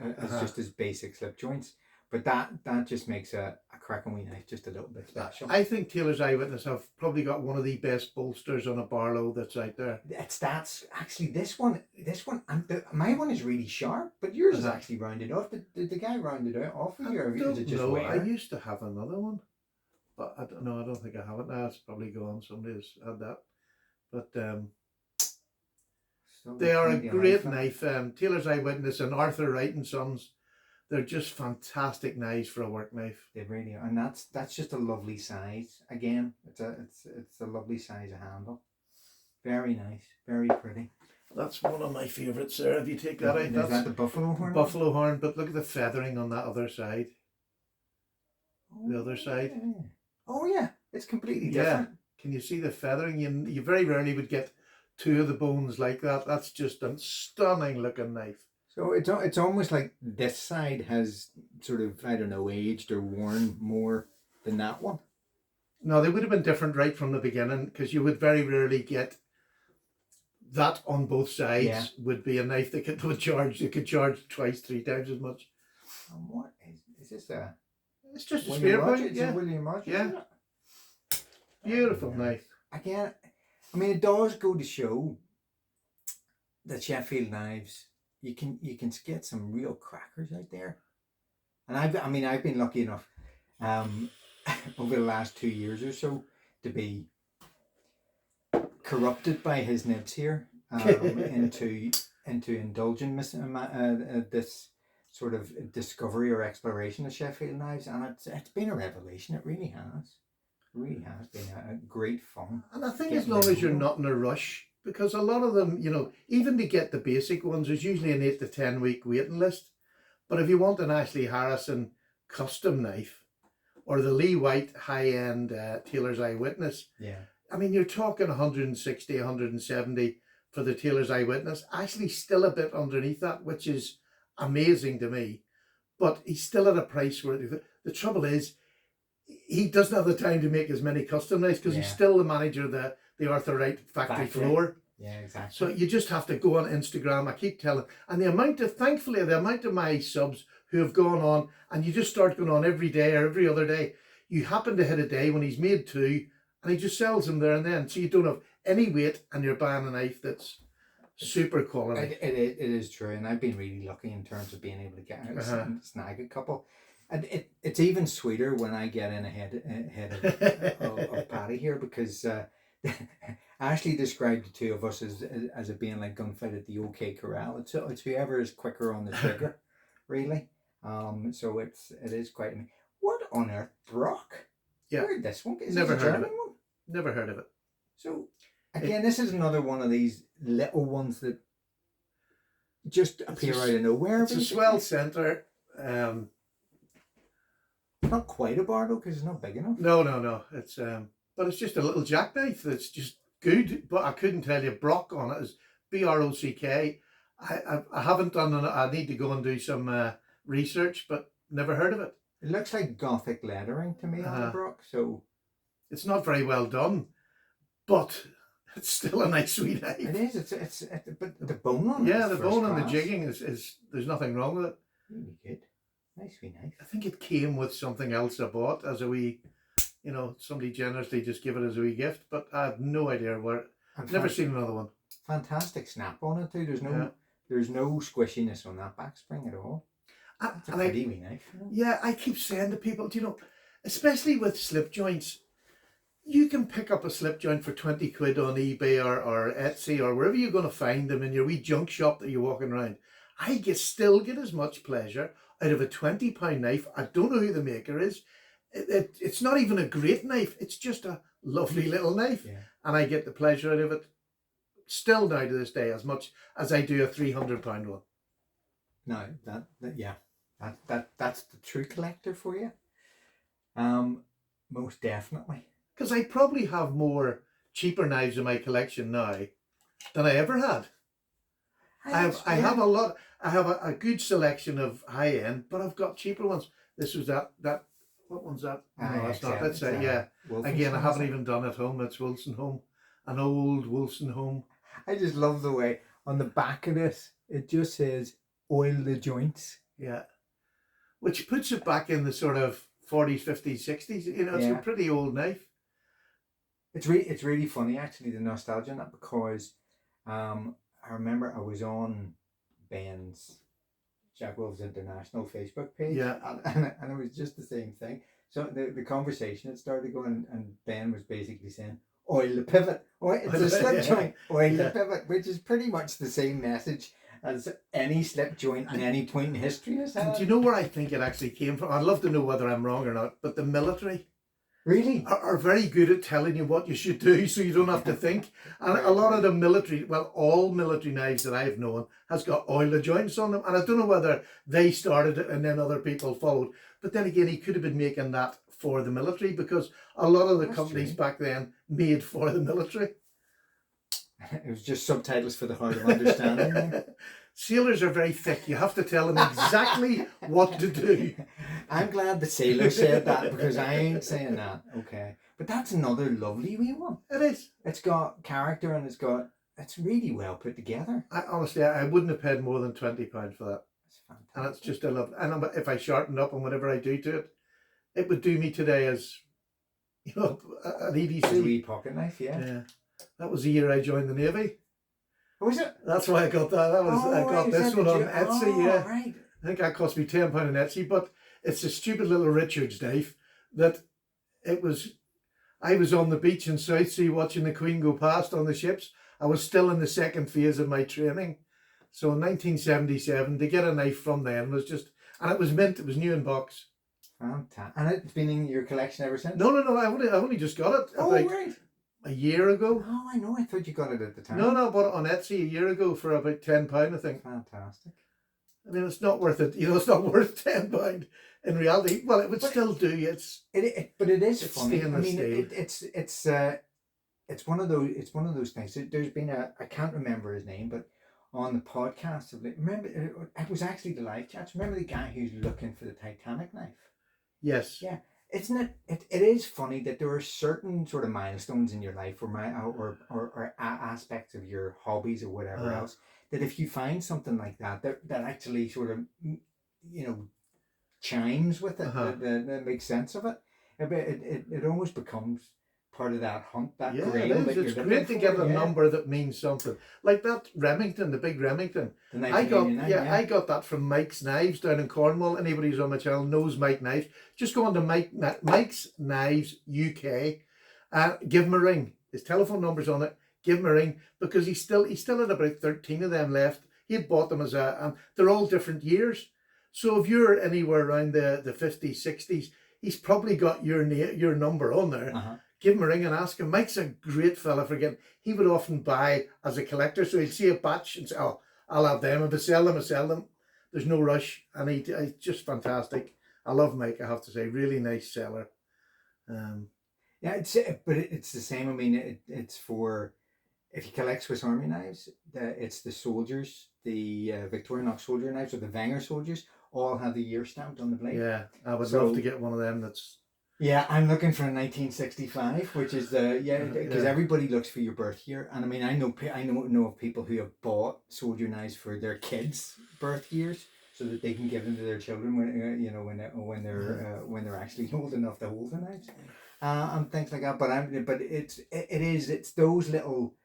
basic slip joints. But that just makes a cracking wee knife just a little bit special. I think Taylor's Eyewitness have probably got one of the best bolsters on a Barlow that's out there. That's actually this one. My one is really sharp, but yours is actually rounded off. Did the guy round it off of you, or is it just wear? I used to have another one, but I don't know. I don't think I have it now. It's probably gone. Somebody's had that. But they are a great knife. Taylor's Eyewitness and Arthur Wright and Sons. They're just fantastic knives for a work knife. They really are, and that's just a lovely size. Again, it's a lovely size of handle. Very nice, very pretty. That's one of my favourites there. If you take that out, is that the buffalo horn? Buffalo horn, but look at the feathering on that other side. The other side. Oh yeah, it's completely different. Can you see the feathering? You very rarely would get two of the bones like that. That's just a stunning looking knife. So it's almost like this side has sort of, I don't know, aged or worn more than that one. No, they would have been different right from the beginning, because you would very rarely get that on both sides. Yeah. Would be a knife that could charge twice, 3 times as much. And what is this? It's just a spear point. Yeah, William Rogers. Yeah. Beautiful knife. Again, I mean, it does go to show that Sheffield knives, you can get some real crackers out there. And I've been lucky enough over the last 2 years or so to be corrupted by his nibs here into indulging this sort of discovery or exploration of Sheffield knives, and it's been a revelation. It really has. It really has been a great fun. And I think as long as you're not in a rush, because a lot of them, even to get the basic ones, there's usually an 8 to 10 week waiting list. But if you want an Ashley Harrison custom knife, or the Lee White high-end Taylor's Eyewitness, I mean, you're talking 160, 170 for the Taylor's Eyewitness. Ashley's still a bit underneath that, which is amazing to me. But he's still at a price where the trouble is, he doesn't have the time to make as many custom knives, because he's still the manager of the Arthur Wright factory floor. Yeah, exactly. So you just have to go on Instagram. I keep telling, and thankfully the amount of my subs who have gone on, and you just start going on every day or every other day. You happen to hit a day when he's made 2, and he just sells them there and then. So you don't have any wait, and you're buying a knife that's super quality. It is true, and I've been really lucky in terms of being able to get out and snag a couple. And it's even sweeter when I get in ahead of Paddy here, because Ashley described the two of us as it being like gunfight at the OK Corral. It's whoever is quicker on the trigger, really. So it is quite. What on earth, Brock? Yeah, where did this one? Is never this a heard German of it. one? Never heard of it. So again, this is another one of these little ones that just appear out of nowhere. It's a swell centre. Not quite a Barlow because it's not big enough. No. It's but it's just a little jackknife that's just good. But I couldn't tell you Brock on it is BROCK. I haven't done it. I need to go and do some research, but never heard of it. It looks like Gothic lettering to me on the Brock, so it's not very well done, but it's still a nice sweet knife. It is. It's but the bone on it. Yeah, the bone and the jigging is there's nothing wrong with it. Really good. Nice wee knife. I think it came with something else I bought as a wee, somebody generously just give it as a wee gift, but I have no idea where. I've never seen another one. Fantastic snap on it too. There's no squishiness on that back spring at all. It's a pretty wee knife. Yeah, I keep saying to people, especially with slip joints, you can pick up a slip joint for 20 quid on eBay or Etsy or wherever you're going to find them in your wee junk shop that you're walking around. I still get as much pleasure out of a £20 knife. I don't know who the maker is. It's not even a great knife. It's just a lovely little knife. Yeah. And I get the pleasure out of it still now to this day as much as I do a £300 one. No, that's the true collector for you. Most definitely. Because I probably have more cheaper knives in my collection now than I ever had. I have a lot. I have a good selection of high end, but I've got cheaper ones. This was that. What one's that? No, that's not. That's it. Yeah. Again, I haven't even done at home. It's Wilson Home, an old Wilson Home. I just love the way on the back of this it just says "oil the joints." Yeah, which puts it back in the sort of 40s, 50s, 60s. You know, it's a pretty old knife. It's really funny actually, the nostalgia in that, because I remember I was on Ben's Jack Wolves International Facebook page, and it was just the same thing. So the conversation had started going, and Ben was basically saying, "Oil the pivot, it's a slip joint, oil the pivot," which is pretty much the same message as any slip joint in any point in history has had. Do you know where I think it actually came from? I'd love to know whether I'm wrong or not, but the military really are very good at telling you what you should do so you don't have to think. And a lot of the military, well, all military knives that I've known has got oil the joints on them. And I don't know whether they started it and then other people followed. But then again, he could have been making that for the military, because a lot of the companies back then made for the military. It was just subtitles for the hard of understanding. Sailors are very thick. You have to tell them exactly what to do. I'm glad the sailor said that, because I ain't saying that. Okay. But that's another lovely wee one. It is. It's got character, and it's really well put together. Honestly, I wouldn't have paid more than £20 for that. It's fantastic. And it's just a love. And if I sharpened up and whatever I do to it, it would do me today as, you know, an EDC. A wee pocket knife, yeah. That was the year I joined the Navy. Was it? That's why I got that. I got this one on Etsy. Right. I think that cost me £10 on Etsy, but it's a stupid little Richards knife that I was on the beach in Southsea watching the Queen go past on the ships. I was still in the second phase of my training. So in 1977, to get a knife from then was just, and it was mint, it was new in box. Fantastic. And it's been in your collection ever since? No, I only just got it. Right. A year ago. Oh, I know. I thought you got it at the time. No, I bought it on Etsy a year ago for about £10, I think. Fantastic. I mean, it's not worth it. You know, it's not worth £10 in reality. Well, it would still do. But it is funny. I mean, it's one of those things. There's been I can't remember his name, but on the podcast remember it was actually the live chats. Remember the guy who's looking for the Titanic knife? Yes. Yeah. Isn't it is funny that there are certain sort of milestones in your life or aspects of your hobbies or whatever else, that if you find something like that actually sort of, you know, chimes with it, that makes sense of it. It almost becomes part of that hunt, that grail. It's great to get a number that means something. Like that Remington, the big Remington. I got that from Mike's Knives down in Cornwall. Anybody who's on my channel knows Mike Knives. Just go on to Mike's Knives UK and give him a ring. His telephone number's on it. Give him a ring, because he still had about 13 of them left. He had bought them they're all different years. So if you're anywhere around the 50s, 60s, he's probably got your number on there. Give him a ring and ask him. Mike's a great fella for getting. He would often buy as a collector, so he'd see a batch and say, "Oh, I'll have them. If I sell them, I sell them." There's no rush, and he's just fantastic. I love Mike. I have to say, really nice seller. It's the same. I mean, it's for, if you collect Swiss Army knives, it's the soldiers, the Victorinox soldier knives, or the Wenger soldiers, all have the year stamped on the blade. Yeah, I would love to get one of them. Yeah, I'm looking for a 1965, which is because everybody looks for your birth year, and I mean, I know of people who have bought soldier knives for their kids' birth years, so that they can give them to their children when they're actually old enough to hold the knives, and things like that. But it's those little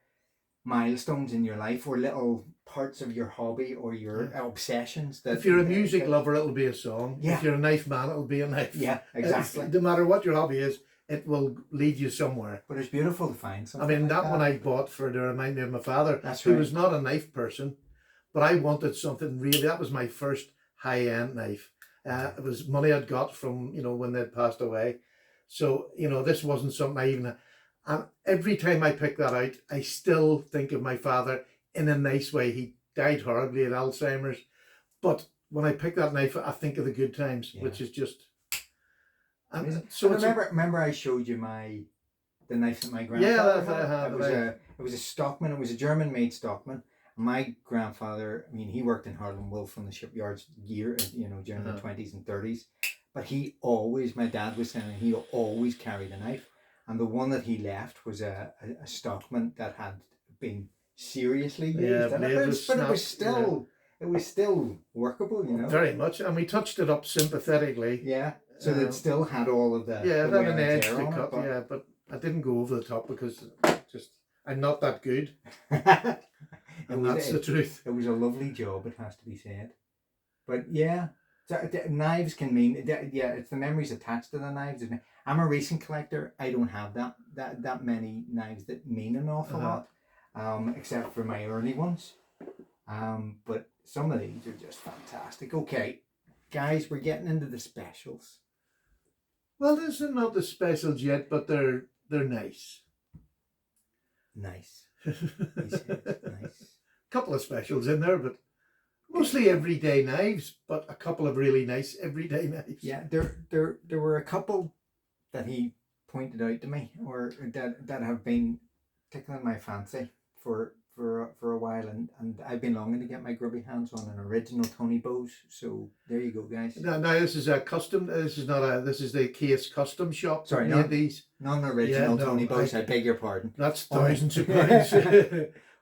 milestones in your life, or little parts of your hobby or your obsessions, that if you're a music lover, it'll be a song. If you're a knife man, it'll be a knife. Yeah, exactly. No matter what your hobby is, it will lead you somewhere. But it's beautiful to find something. I mean, that one I bought to remind me of my father. Who was not a knife person, but I wanted something really. That was my first high-end knife, It was money I'd got from, when they'd passed away. So, this wasn't something I even... And every time I pick that out, I still think of my father in a nice way. He died horribly at Alzheimer's. But when I pick that knife, I think of the good times, which is just... And so remember I showed you the knife that my grandfather had? It was a Stockman. It was a German-made Stockman. My grandfather, he worked in Harlan Wolff on the shipyards during the 20s and 30s. But my dad was saying, he always carried a knife. And the one that he left was a Stockman that had been seriously used. But it was still workable, Very much. And we touched it up sympathetically. Yeah. So it still had all of the it had an edge to cut, but I didn't go over the top because I'm not that good. And that's the truth. It was a lovely job, it has to be said. But yeah, knives can mean, it's the memories attached to the knives. I'm a recent collector. I don't have that many knives that mean an awful lot, except for my early ones. But some of these are just fantastic. Okay, guys, we're getting into the specials. Well, these are not the specials yet, but they're nice. Nice. He said, nice. Couple of specials in there, but mostly everyday knives, but a couple of really nice everyday knives. Yeah, there were a couple that he pointed out to me, or that have been tickling my fancy for a while, and I've been longing to get my grubby hands on an original Tony Bose. So there you go, guys. Now this is a custom. This is the Case Custom Shop. Sorry, these non-original Tony Bose. I beg your pardon. That's thousands of pounds.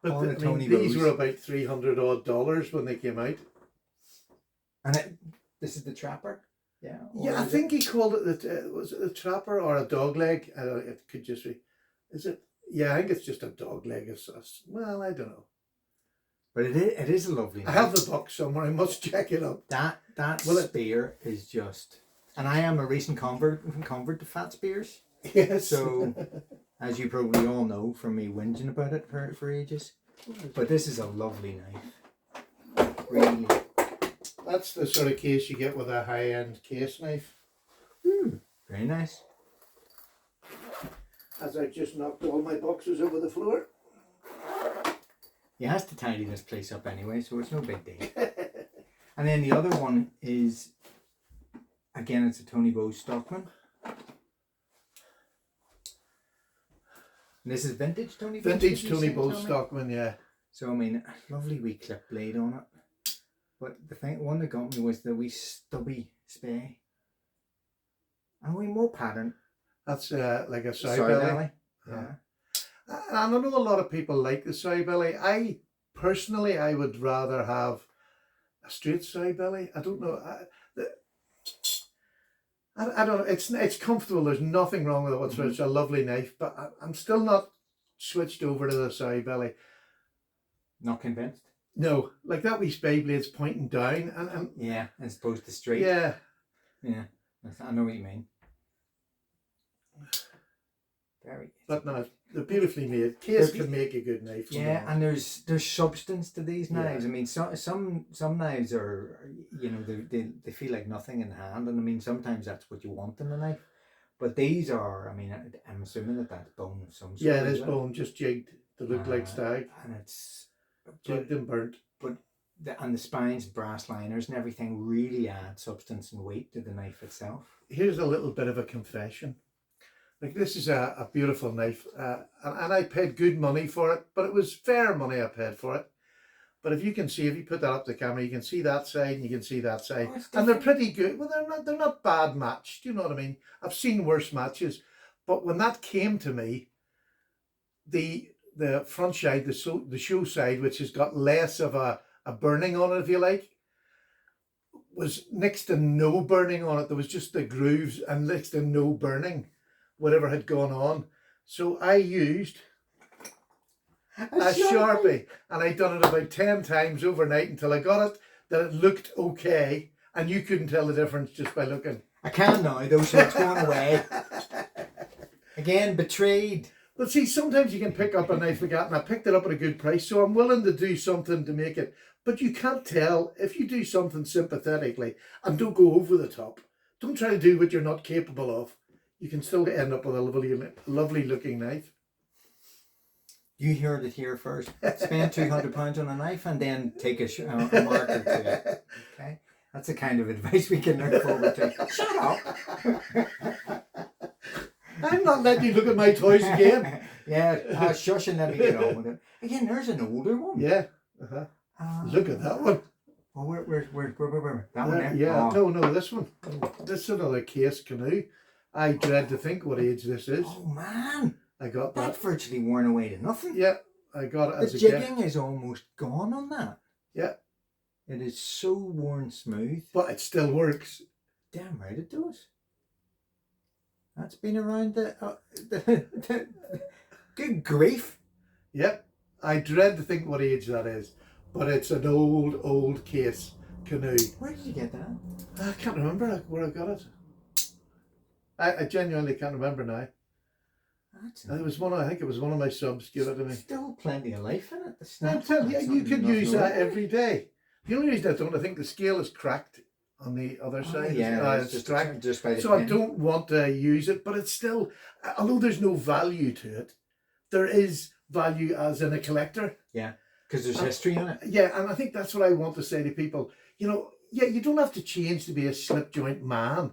But these were about $300 odd when they came out. And this is the Trapper. Yeah. Yeah, I think he called it was it a Trapper or a dog leg? It could just be. Is it? Yeah, I think it's just a dog leg. Well, I don't know. But it is a lovely knife. I have the box somewhere. I must check it up. That spear is just... And I am a recent convert to fat spears. Yes. So, as you probably all know from me whinging about it for ages. But this is a lovely knife. Really. That's the sort of case you get with a high-end case knife. Very nice. As I just knocked all my boxes over the floor. He has to tidy this place up anyway, so it's no big deal. And then the other one is, again, it's a Tony Bose Stockman. And this is vintage Tony Bose? Vintage Tony Bose Stockman, yeah. So, a lovely wee clip blade on it. But the one that got me was the wee stubby spay. And a wee more pattern. That's like a sow belly. Yeah. And I know a lot of people like the sow belly. I would rather have a straight sow belly. I don't know. I don't know. It's comfortable. There's nothing wrong with it whatsoever. It's a lovely knife, but I'm still not switched over to the sow belly. Not convinced? No, like that wee spade blade's pointing down, and yeah, as opposed to straight. Yeah. I know what you mean. Very. But no, they're beautifully made. Case can make a good knife. Yeah, and there's substance to these knives. Yeah. Some knives are, they feel like nothing in the hand, and sometimes that's what you want in a knife. But these are, I'm assuming that's bone of some sort. Yeah, it is bone, just jigged to look like stag. And it's jigged and burnt. But the spines, brass liners, and everything really add substance and weight to the knife itself. Here's a little bit of a confession. Like, this is a beautiful knife, and I paid good money for it, but it was fair money I paid for it. But if you put that up the camera, you can see that side and you can see that side, and they're pretty good. Well, they're not bad matched. You know what I mean? I've seen worse matches, but when that came to me, the front side, the show side, which has got less of a burning on it, if you like, was next to no burning on it. There was just the grooves and next to no burning. Whatever had gone on. So I used a Sharpie, and I'd done it about 10 times overnight until I got it that it looked okay, and you couldn't tell the difference just by looking. I can now, though, so it's gone away. Again, betrayed. But see, sometimes you can pick up a knife like that, and I picked it up at a good price, so I'm willing to do something to make it. But you can't tell if you do something sympathetically and don't go over the top. Don't try to do what you're not capable of. You can still end up with a lovely looking knife. You heard it here first. Spend £200 on a knife and then take a mark or two. Okay, that's the kind of advice we can look forward to. Shut up. I'm not letting you look at my toys again. Yeah, shush and let me get on with it. Again, there's an older one. Yeah. Look at that one. Oh, where? That one there? Yeah, Oh. no, this one. This is another case canoe. I dread to think what age this is. Oh man, I got that. That's virtually worn away to nothing. Yeah, I got it as the a jigging gift. is almost gone on that. Yeah. It is so worn smooth. But it still works. Damn right it does. That's been around the good grief. Yep. I dread to think what age that is. But it's an old case canoe. Where did you get that? I can't remember where I got it. I genuinely can't remember now. It was I think it was one of my subs gave it to me. Still plenty of life in it. I'm telling you, you could use that every day. The only reason I don't, I think the scale is cracked on the other side. Yeah, it's just cracked. Just by the so pin. I don't want to use it, but it's still, although there's no value to it, there is value as in a collector. Yeah, because there's history in it. Yeah, and I think that's what I want to say to people. You know, yeah, you don't have to change to be a slip joint man,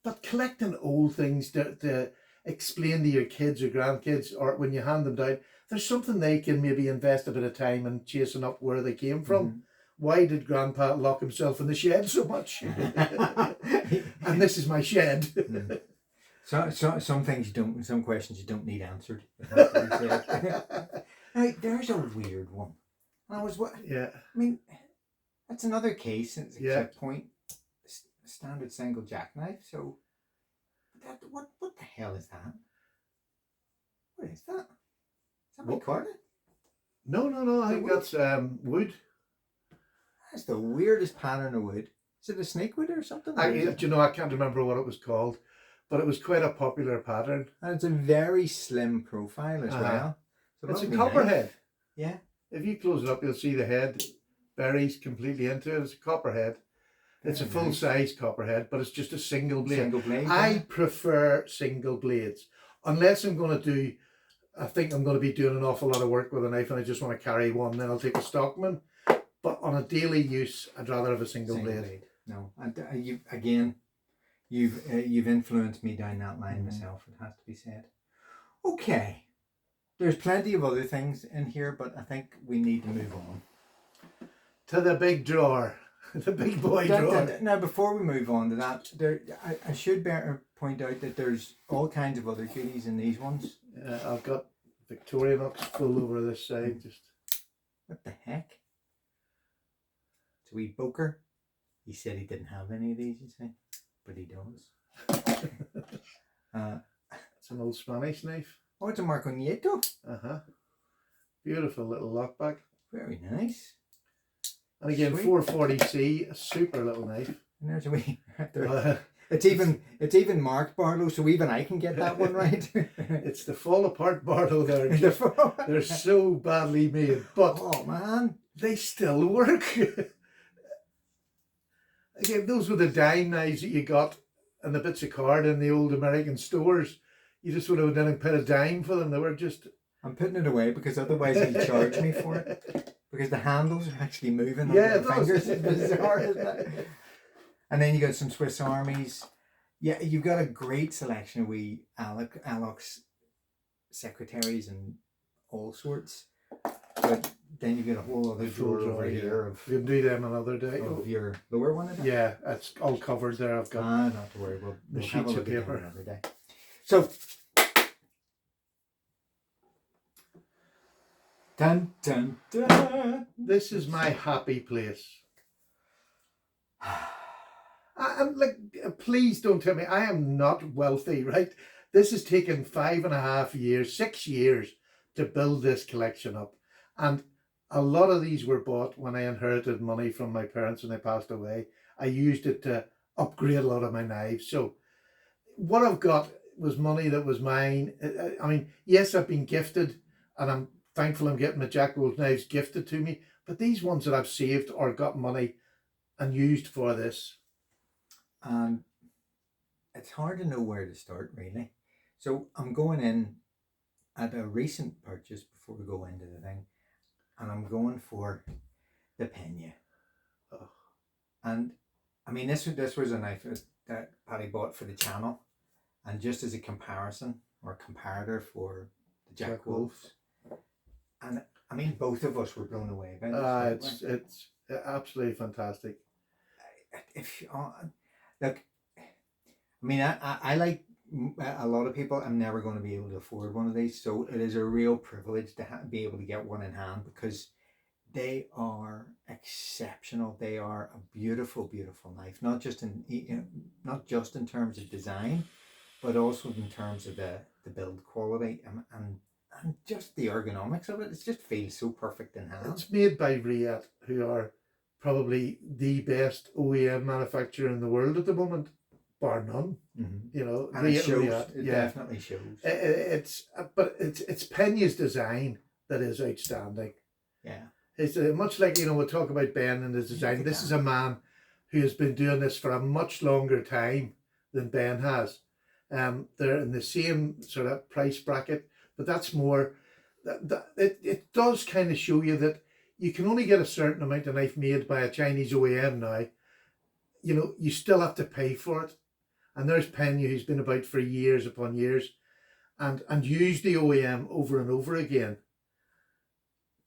but collecting old things to explain to your kids or grandkids, or when you hand them down, there's something they can maybe invest a bit of time in chasing up where they came from. Mm-hmm. Why did Grandpa lock himself in the shed so much? And this is my shed. So some things you don't, some questions you don't need answered. Now, there's a weird one. Yeah. I mean, that's another case. It's a clip point, standard single jackknife. So, what the hell is that? What is that? Is that recorded? No. I think that's wood. That's the weirdest pattern of wood. Is it a snakewood or something? Do you know, I can't remember what it was called, but it was quite a popular pattern. And it's a very slim profile as well. So it's a copperhead. Yeah. If you close it up, you'll see the head buries completely into it. It's a copperhead. It's a full-size copperhead, but it's just a single blade. Single blade. I prefer single blades. Unless I'm going to do, I think I'm going to be doing an awful lot of work with a knife and I just want to carry one, then I'll take a Stockman. But on a daily use, I'd rather have a single blade. No, you've influenced me down that line myself. It has to be said. Okay, there's plenty of other things in here, but I think we need to move on to the big drawer, the big boy drawer. Now, before we move on to that, I should better point out that there's all kinds of other goodies in these ones. I've got Victorinox full over this side. Just what the heck? It's a wee boker. He said he didn't have any of these, you see, but he does. It's an old Spanish knife. Oh, it's a Marco Nieto. Beautiful little lockback. Very nice. And again, sweet. 440C, a super little knife. And there's a wee. It's even marked, Barlow, so even I can get that one right. It's the fall apart Barlow there. They're so badly made, but oh man, they still work. Again, those were the dime knives that you got and the bits of card in the old American stores. You just would have done and paid a dime for them. They were just. I'm putting it away because otherwise he'll charge me for it. Because the handles are actually moving. Yeah, the fingers. It's bizarre, isn't it? And then you got some Swiss Armies. Yeah, you've got a great selection of wee Alox secretaries and all sorts. But then you get a whole other drawer over here of. We can do them another day. Of your lower one. Yeah, it's all covered there. I've got. Not to worry. We'll sheets have a look of paper at another day. So. Dun, dun, dun. This is my happy place. I'm like, please don't tell me I am not wealthy, right? This has taken 5.5 years, 6 years to build this collection up. And a lot of these were bought when I inherited money from my parents when they passed away. I used it to upgrade a lot of my knives. So what I've got was money that was mine. I mean, yes, I've been gifted and I'm thankful I'm getting my Jack Wolf knives gifted to me, but these ones that I've saved or got money and used for this. And it's hard to know where to start, really. So I'm going in at a recent purchase before we go into the thing, and I'm going for the Pena. Oh. And I mean, this was a knife that Paddy bought for the channel, and just as a comparison or comparator for the Jack Wolf's. And I mean, both of us were blown away by this. It's absolutely fantastic. If look, I mean, I like a lot of people. I'm never going to be able to afford one of these, so it is a real privilege to be able to get one in hand, because they are exceptional. They are a beautiful, beautiful knife. Not just in terms of design, but also in terms of the build quality and just the ergonomics of it. It just feels so perfect in hand. It's made by Riyadh, who are probably the best OEM manufacturer in the world at the moment, bar none. Mm-hmm. You know, and it shows. Riyadh, it definitely shows. It's Pena's design that is outstanding. Yeah. It's much like, we'll talk about Ben and his design. This is a man who has been doing this for a much longer time than Ben has. They're in the same sort of price bracket, but that's more. It does kind of show you that you can only get a certain amount of knife made by a Chinese OEM now. You still have to pay for it. And there's Pena, who's been about for years upon years, and used the OEM over and over again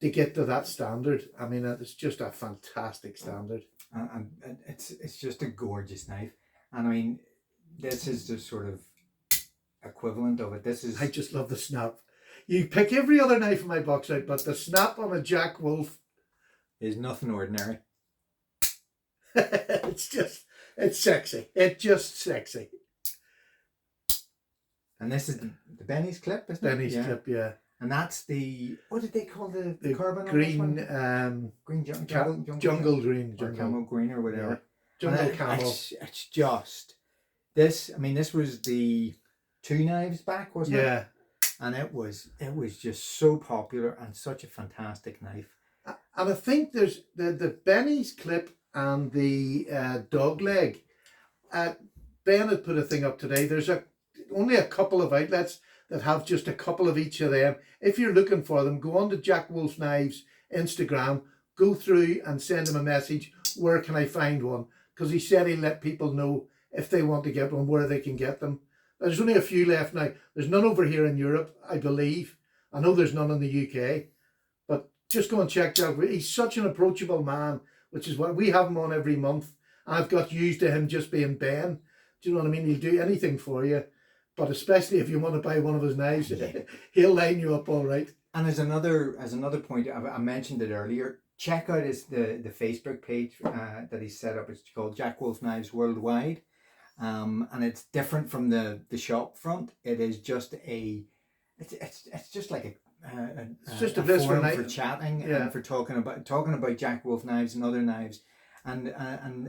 to get to that standard. I mean, it's just a fantastic standard. And it's just a gorgeous knife. And I mean, this is the sort of equivalent of it. I just love the snap. You pick every other knife in my box out, but the snap on a Jack Wolf is nothing ordinary. it's sexy. It's just sexy. And this is the Benny's clip, isn't it? Benny's clip, yeah. And that's what did they call the carbon? Green, green jungle green, or camel green or whatever. Yeah. Jungle camel. It's just this. I mean, this was the 2 knives back, wasn't it? Yeah. And it was just so popular and such a fantastic knife. And I think there's the Benny's clip and the dog leg. Ben had put a thing up today. There's only a couple of outlets that have just a couple of each of them. If you're looking for them, go on to Jack Wolf Knives Instagram, go through and send him a message. Where can I find one? Because he said he'll let people know if they want to get one, where they can get them. There's only a few left now. There's none over here in Europe, I believe. I know there's none in the UK. But just go and check Jack. He's such an approachable man, which is why we have him on every month. I've got used to him just being Ben. Do you know what I mean? He'll do anything for you. But especially if you want to buy one of his knives, he'll line you up all right. And as another point, I mentioned it earlier. Check out the Facebook page that he's set up. It's called Jack Wolf Knives Worldwide, and it's different from the shop front. It is just it's just like it's just a place for chatting and for talking about Jack Wolf knives and other knives, and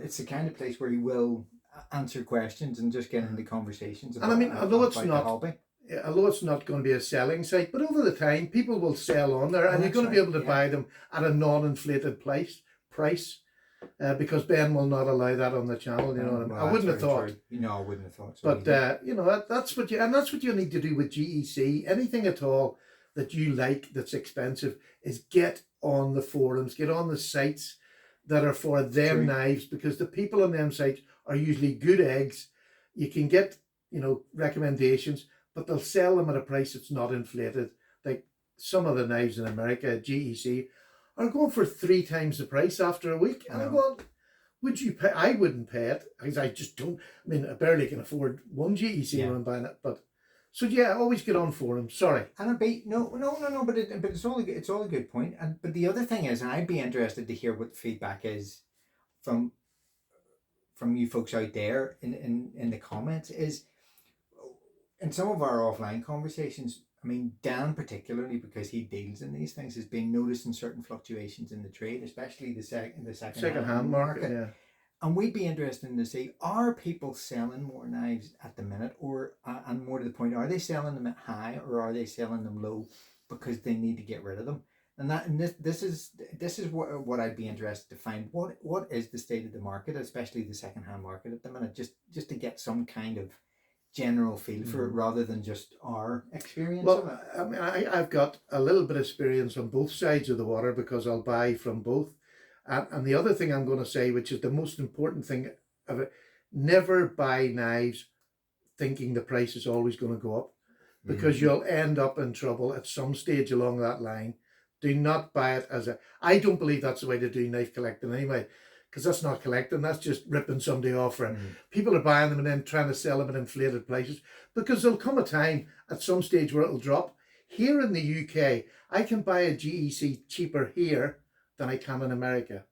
it's the kind of place where he will answer questions and just get into conversations about, and I mean, although it's not going to be a selling site, but over the time people will sell on there, and you're going to be able to buy them at a non-inflated price because Ben will not allow that on the channel. You know what I mean? I wouldn't have thought. I wouldn't have thought. But that's what you need to do with GEC. Anything at all that you like that's expensive is get on the forums, get on the sites that are for them knives, because the people on them sites are usually good eggs. You can get, recommendations, but they'll sell them at a price that's not inflated. Like some of the knives in America, GEC, are going for 3 times the price after a week. And I'm going, would you pay? I wouldn't pay it, because I just don't. I mean, I barely can afford one GEC when I'm buying it. But so always get on forums. Sorry. And but it's all a good point. But the other thing is, and I'd be interested to hear what the feedback is from you folks out there in the comments, is in some of our offline conversations. I mean, Dan particularly, because he deals in these things, has been noticing certain fluctuations in the trade, especially the second-hand market. Yeah. And we'd be interested to see, are people selling more knives at the minute, or and more to the point, are they selling them at high, or are they selling them low because they need to get rid of them? And this is what I'd be interested to find. What is the state of the market, especially the secondhand market at the minute, just to get some kind of general feel for it rather than just our experience of it. I mean, I've got a little bit of experience on both sides of the water because I'll buy from both. And the other thing I'm going to say, which is the most important thing of it, never buy knives thinking the price is always going to go up, because you'll end up in trouble at some stage along that line. Do not buy it as a... I don't believe that's the way to do knife collecting anyway, because that's not collecting, that's just ripping somebody off for it. People are buying them and then trying to sell them at inflated prices, because there'll come a time at some stage where it'll drop. Here in the UK, I can buy a GEC cheaper here than I can in America.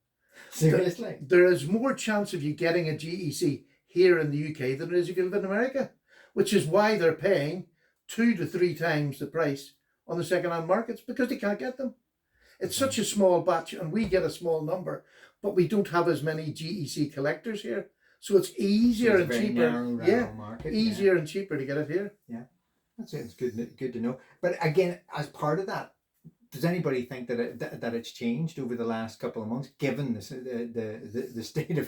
Seriously? There is more chance of you getting a GEC here in the UK than there is if you live in America, which is why they're paying 2 to 3 times the price on the second-hand markets, because they can't get them. It's such a small batch, and we get a small number, but we don't have as many GEC collectors here, so it's easier and cheaper. Market, easier and cheaper to get it here. Yeah, that's good to know. But again, as part of that, does anybody think that it's changed over the last couple of months, given the state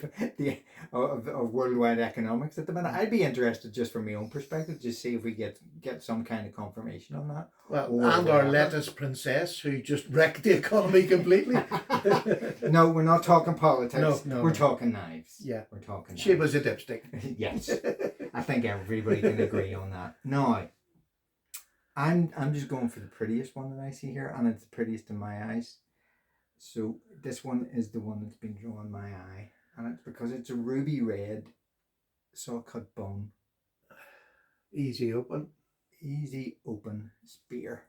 of worldwide economics at the minute? I'd be interested, just from my own perspective, to see if we get some kind of confirmation on that. Well, and our lettuce princess, who just wrecked the economy completely. No, we're not talking politics. No, we're talking knives. Yeah, we're talking. She was a dipstick. Yes, I think everybody can agree on that. No. I'm just going for the prettiest one that I see here, and it's the prettiest in my eyes. So this one is the one that's been drawing my eye, and it's because it's a ruby red saw cut bone. Easy open spear.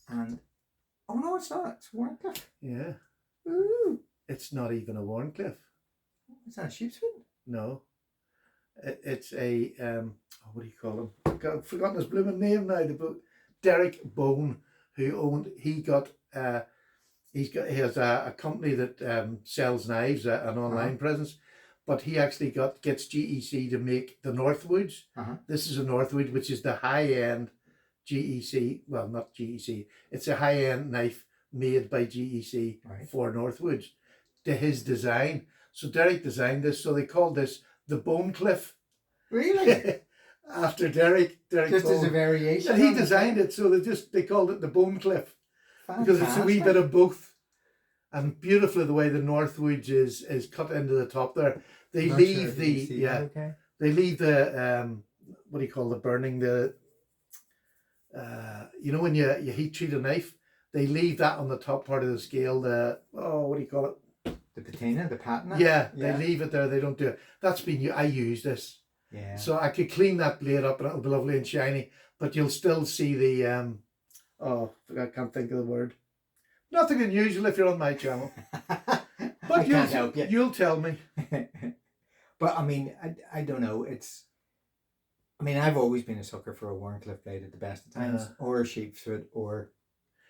And oh no, it's not. It's Warncliffe. Yeah. Ooh. It's not even a Warncliffe. Is that a sheepskin? No. It's a what do you call him? I've forgotten his blooming name now. Derek Bone, he has a company that sells knives, an online presence, but he actually gets GEC to make the Northwoods. This is a Northwood, which is the high end GEC. Well, not GEC. It's a high end knife made by GEC for Northwoods to his design. So Derek designed this. So they called this the Bonecliffe. Really? After Derek just Bone. As a variation. And he designed it, so they called it the Bonecliffe. Because it's a wee bit of both. And beautifully the way the Northwoods is cut into the top there. They leave they leave the what do you call the burning, the you know when you heat treat a knife, they leave that on the top part of the scale, what do you call it? The patina, the patina? Yeah, they leave it there, they don't do it. I use this. Yeah. So I could clean that blade up and it'll be lovely and shiny, but you'll still see the I can't think of the word. Nothing unusual if you're on my channel. But you'll tell me. But I mean, I don't know. I've always been a sucker for a Warncliffe blade at the best of times, or a sheepsfoot, or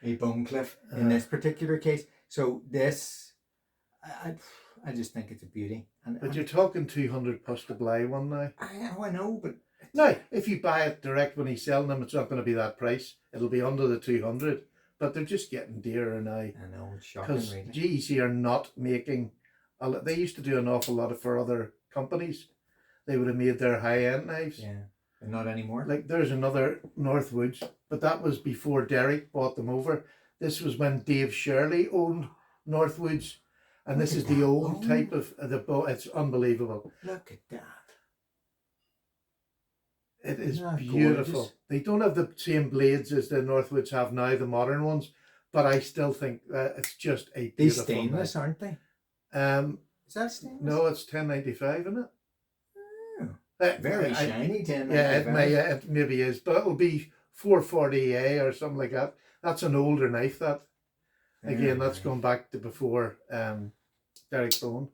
a Bonecliffe in this particular case. So this, I just think it's a beauty. But you're talking 200 plus to buy one now. I know, but now if you buy it direct when he's selling them, it's not going to be that price. It'll be under the 200. But they're just getting dearer now. I know, it's shocking. Because GEC are not making. They used to do an awful lot for other companies. They would have made their high-end knives. Yeah, but not anymore. Like there's another Northwoods, but that was before Derek bought them over. This was when Dave Shirley owned Northwoods, and this is the old type of the bow. It's unbelievable. Look at that. It is beautiful. Gorgeous? They don't have the same blades as the Northwoods have now, the modern ones, but I still think it's just a beautiful. These stainless, aren't they? Is that stainless? No, it's 1095, isn't it? Oh, very shiny 1095. Yeah, it maybe is, but it'll be 440A or something like that. That's an older knife. That again, that's going back to before Derek Bone.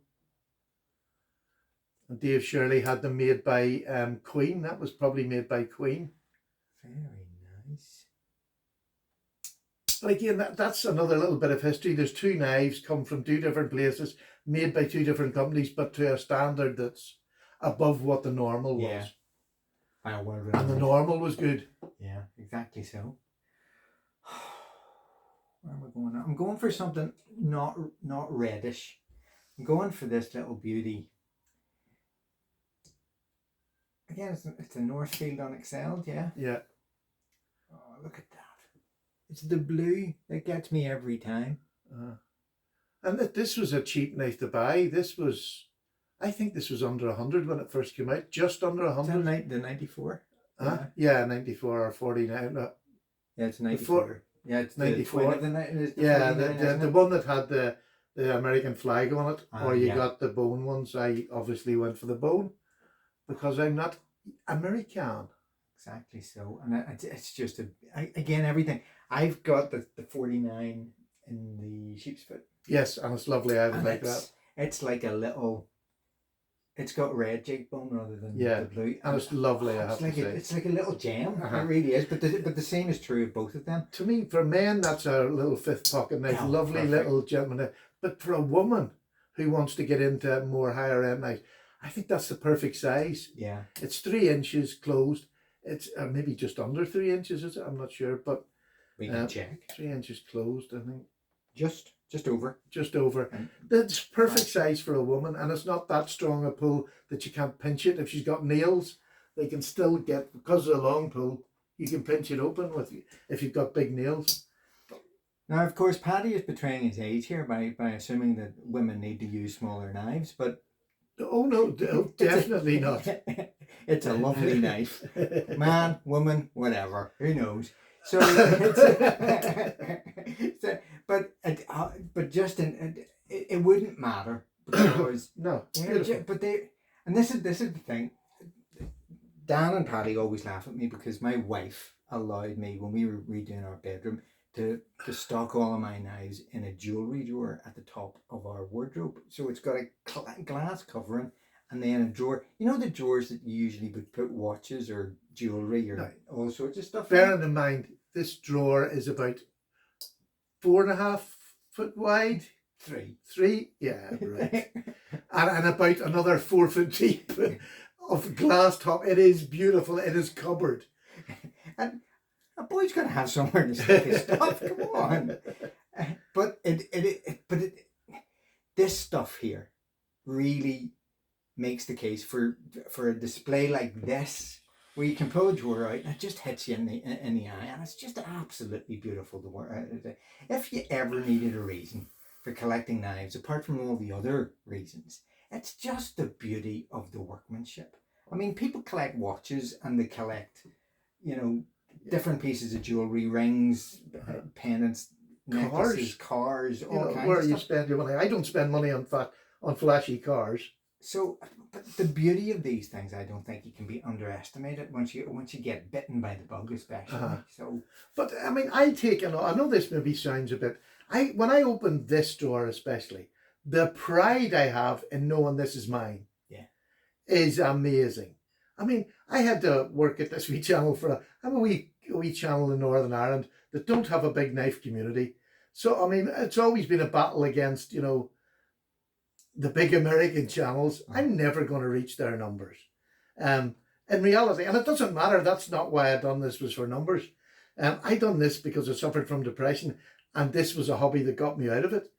And Dave Shirley had them made by Queen. That was probably made by Queen. Very nice. But again, that's another little bit of history. There's 2 knives come from 2 different places, made by 2 different companies, but to a standard that's above what the normal was. Yeah. And the normal was good. Yeah, exactly so. Where am I going? I'm going for something not reddish. I'm going for this little beauty. Again, it's a Northfield Unexcelled, yeah? Yeah. Oh, look at that. It's the blue that gets me every time. And this was a cheap knife to buy. I think this was under 100 when it first came out. Just under 100. The 94? Yeah, 94 or 49. Yeah, it's 94. Yeah, it's 94. The one that had the American flag on it, or you got the bone ones. I obviously went for the bone because I'm not American. Exactly so, and it's just again everything. I've got the 49 in the sheep's foot. Yes, and it's lovely. I would like that. It's like a little. It's got red jig bone rather than the blue, and it's lovely. I have to say, it's like a little gem. It really is. But the same is true of both of them. To me, for men, that's a little fifth pocket knife, lovely little gentleman. But for a woman who wants to get into more higher end knife, I think that's the perfect size. Yeah, it's 3 inches closed. It's maybe just under 3 inches. Is it? I'm not sure, but we can check. 3 inches closed, I think. Just over. Just over. That's perfect size for a woman, and it's not that strong a pull that you can't pinch it. If she's got nails, they can still get, because of the long pull, you can pinch it open if you've got big nails. Now, of course, Paddy is betraying his age here by assuming that women need to use smaller knives, but oh no, definitely not. It's a lovely knife. Man, woman, whatever. Who knows? So, but just it wouldn't matter because no. But this is the thing. Dan and Paddy always laugh at me because my wife allowed me when we were redoing our bedroom to stock all of my knives in a jewelry drawer at the top of our wardrobe. So it's got a glass covering and then a drawer. You know the drawers that you usually would put watches or jewelry or all sorts of stuff. Bearing in mind, this drawer is about 4.5 foot wide. Three, yeah, right. and about another 4 foot deep of glass top. It is beautiful. It is cupboard. And a boy's got to have somewhere to stick his stuff. Come on. But this stuff here really makes the case for a display like this, where you can pull a drawer out and it just hits you in the eye, and it's just absolutely beautiful to wear. If you ever needed a reason for collecting knives, apart from all the other reasons, it's just the beauty of the workmanship. I mean, people collect watches and they collect, different pieces of jewelry, rings, pendants, necklaces, cars, all kinds of stuff. Where you spend your money. I don't spend money on flashy cars. So, but the beauty of these things, I don't think it can be underestimated once you get bitten by the bug, especially. So, but I mean, I know this maybe sounds a bit. When I opened this drawer, especially, the pride I have in knowing this is mine, is amazing. I mean, I had to work at this wee channel I'm a wee channel in Northern Ireland that don't have a big knife community. So I mean, it's always been a battle against the big American channels. I'm never going to reach their numbers. In reality, and it doesn't matter, that's not why I done this, was for numbers. I done this because I suffered from depression, and this was a hobby that got me out of it.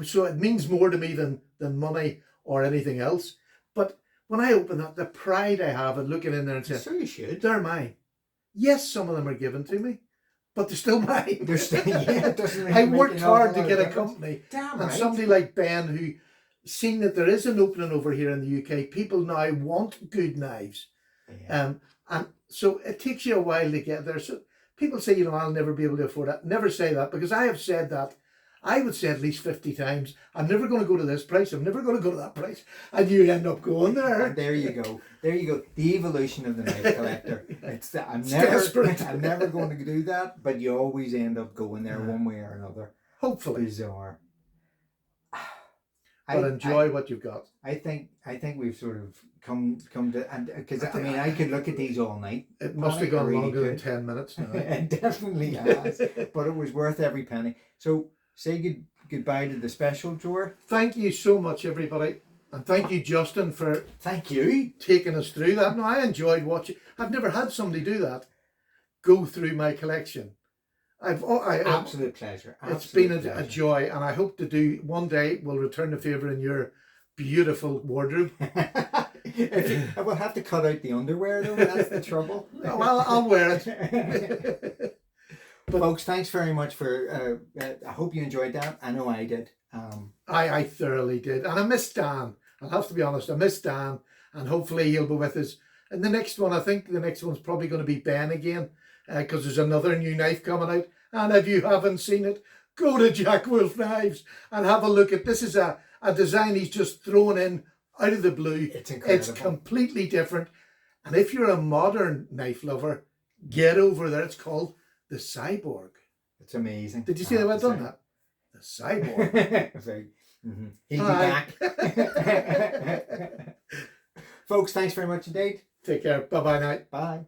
So it means more to me than money or anything else. But when I open that, the pride I have in looking in there and saying, so you should. They're mine. Yes, some of them are given to me, but they're still mine. They're still, it doesn't really I worked hard to get a company. Damn and right. Somebody like Ben, who seen that there is an opening over here in the UK, people now want good knives. And so it takes you a while to get there. So people say, I'll never be able to afford that. Never say that, because I have said that. I would say at least 50 times, I'm never going to go to this price, I'm never going to go to that price. And you end up going there. And there you go. The evolution of the knife collector. I'm never going to do that, but you always end up going there one way or another. Hopefully. Bizarre. But enjoy what you've got. I think we've sort of come to, and because I could look at these all night. It must have gone longer than 10 minutes now. It definitely has, but it was worth every penny. So say goodbye to the special drawer. Thank you so much, everybody, and thank you, Justin, for taking us through that. No, I enjoyed watching. I've never had somebody do that. Go through my collection Absolute pleasure. It's Absolute been a pleasure. joy, and I hope to do one day. We'll return the favour in your beautiful wardrobe. We'll have to cut out the underwear though. That's the trouble. Well, I'll wear it. But folks, thanks very much for. I hope you enjoyed that. I know I did. I thoroughly did, and I miss Dan. I'll have to be honest. I miss Dan, and hopefully he'll be with us. And the next one, I think the next one's probably going to be Ben again, because there's another new knife coming out. And if you haven't seen it, go to Jack Wolf Knives and have a look at. This is a design he's just thrown in out of the blue. It's incredible. It's completely different. And if you're a modern knife lover, get over there. It's called the Cyborg. It's amazing. Did you see how I've done that? The Cyborg. He'll be back. Folks, thanks very much indeed. Take care. Bye-bye now. Bye.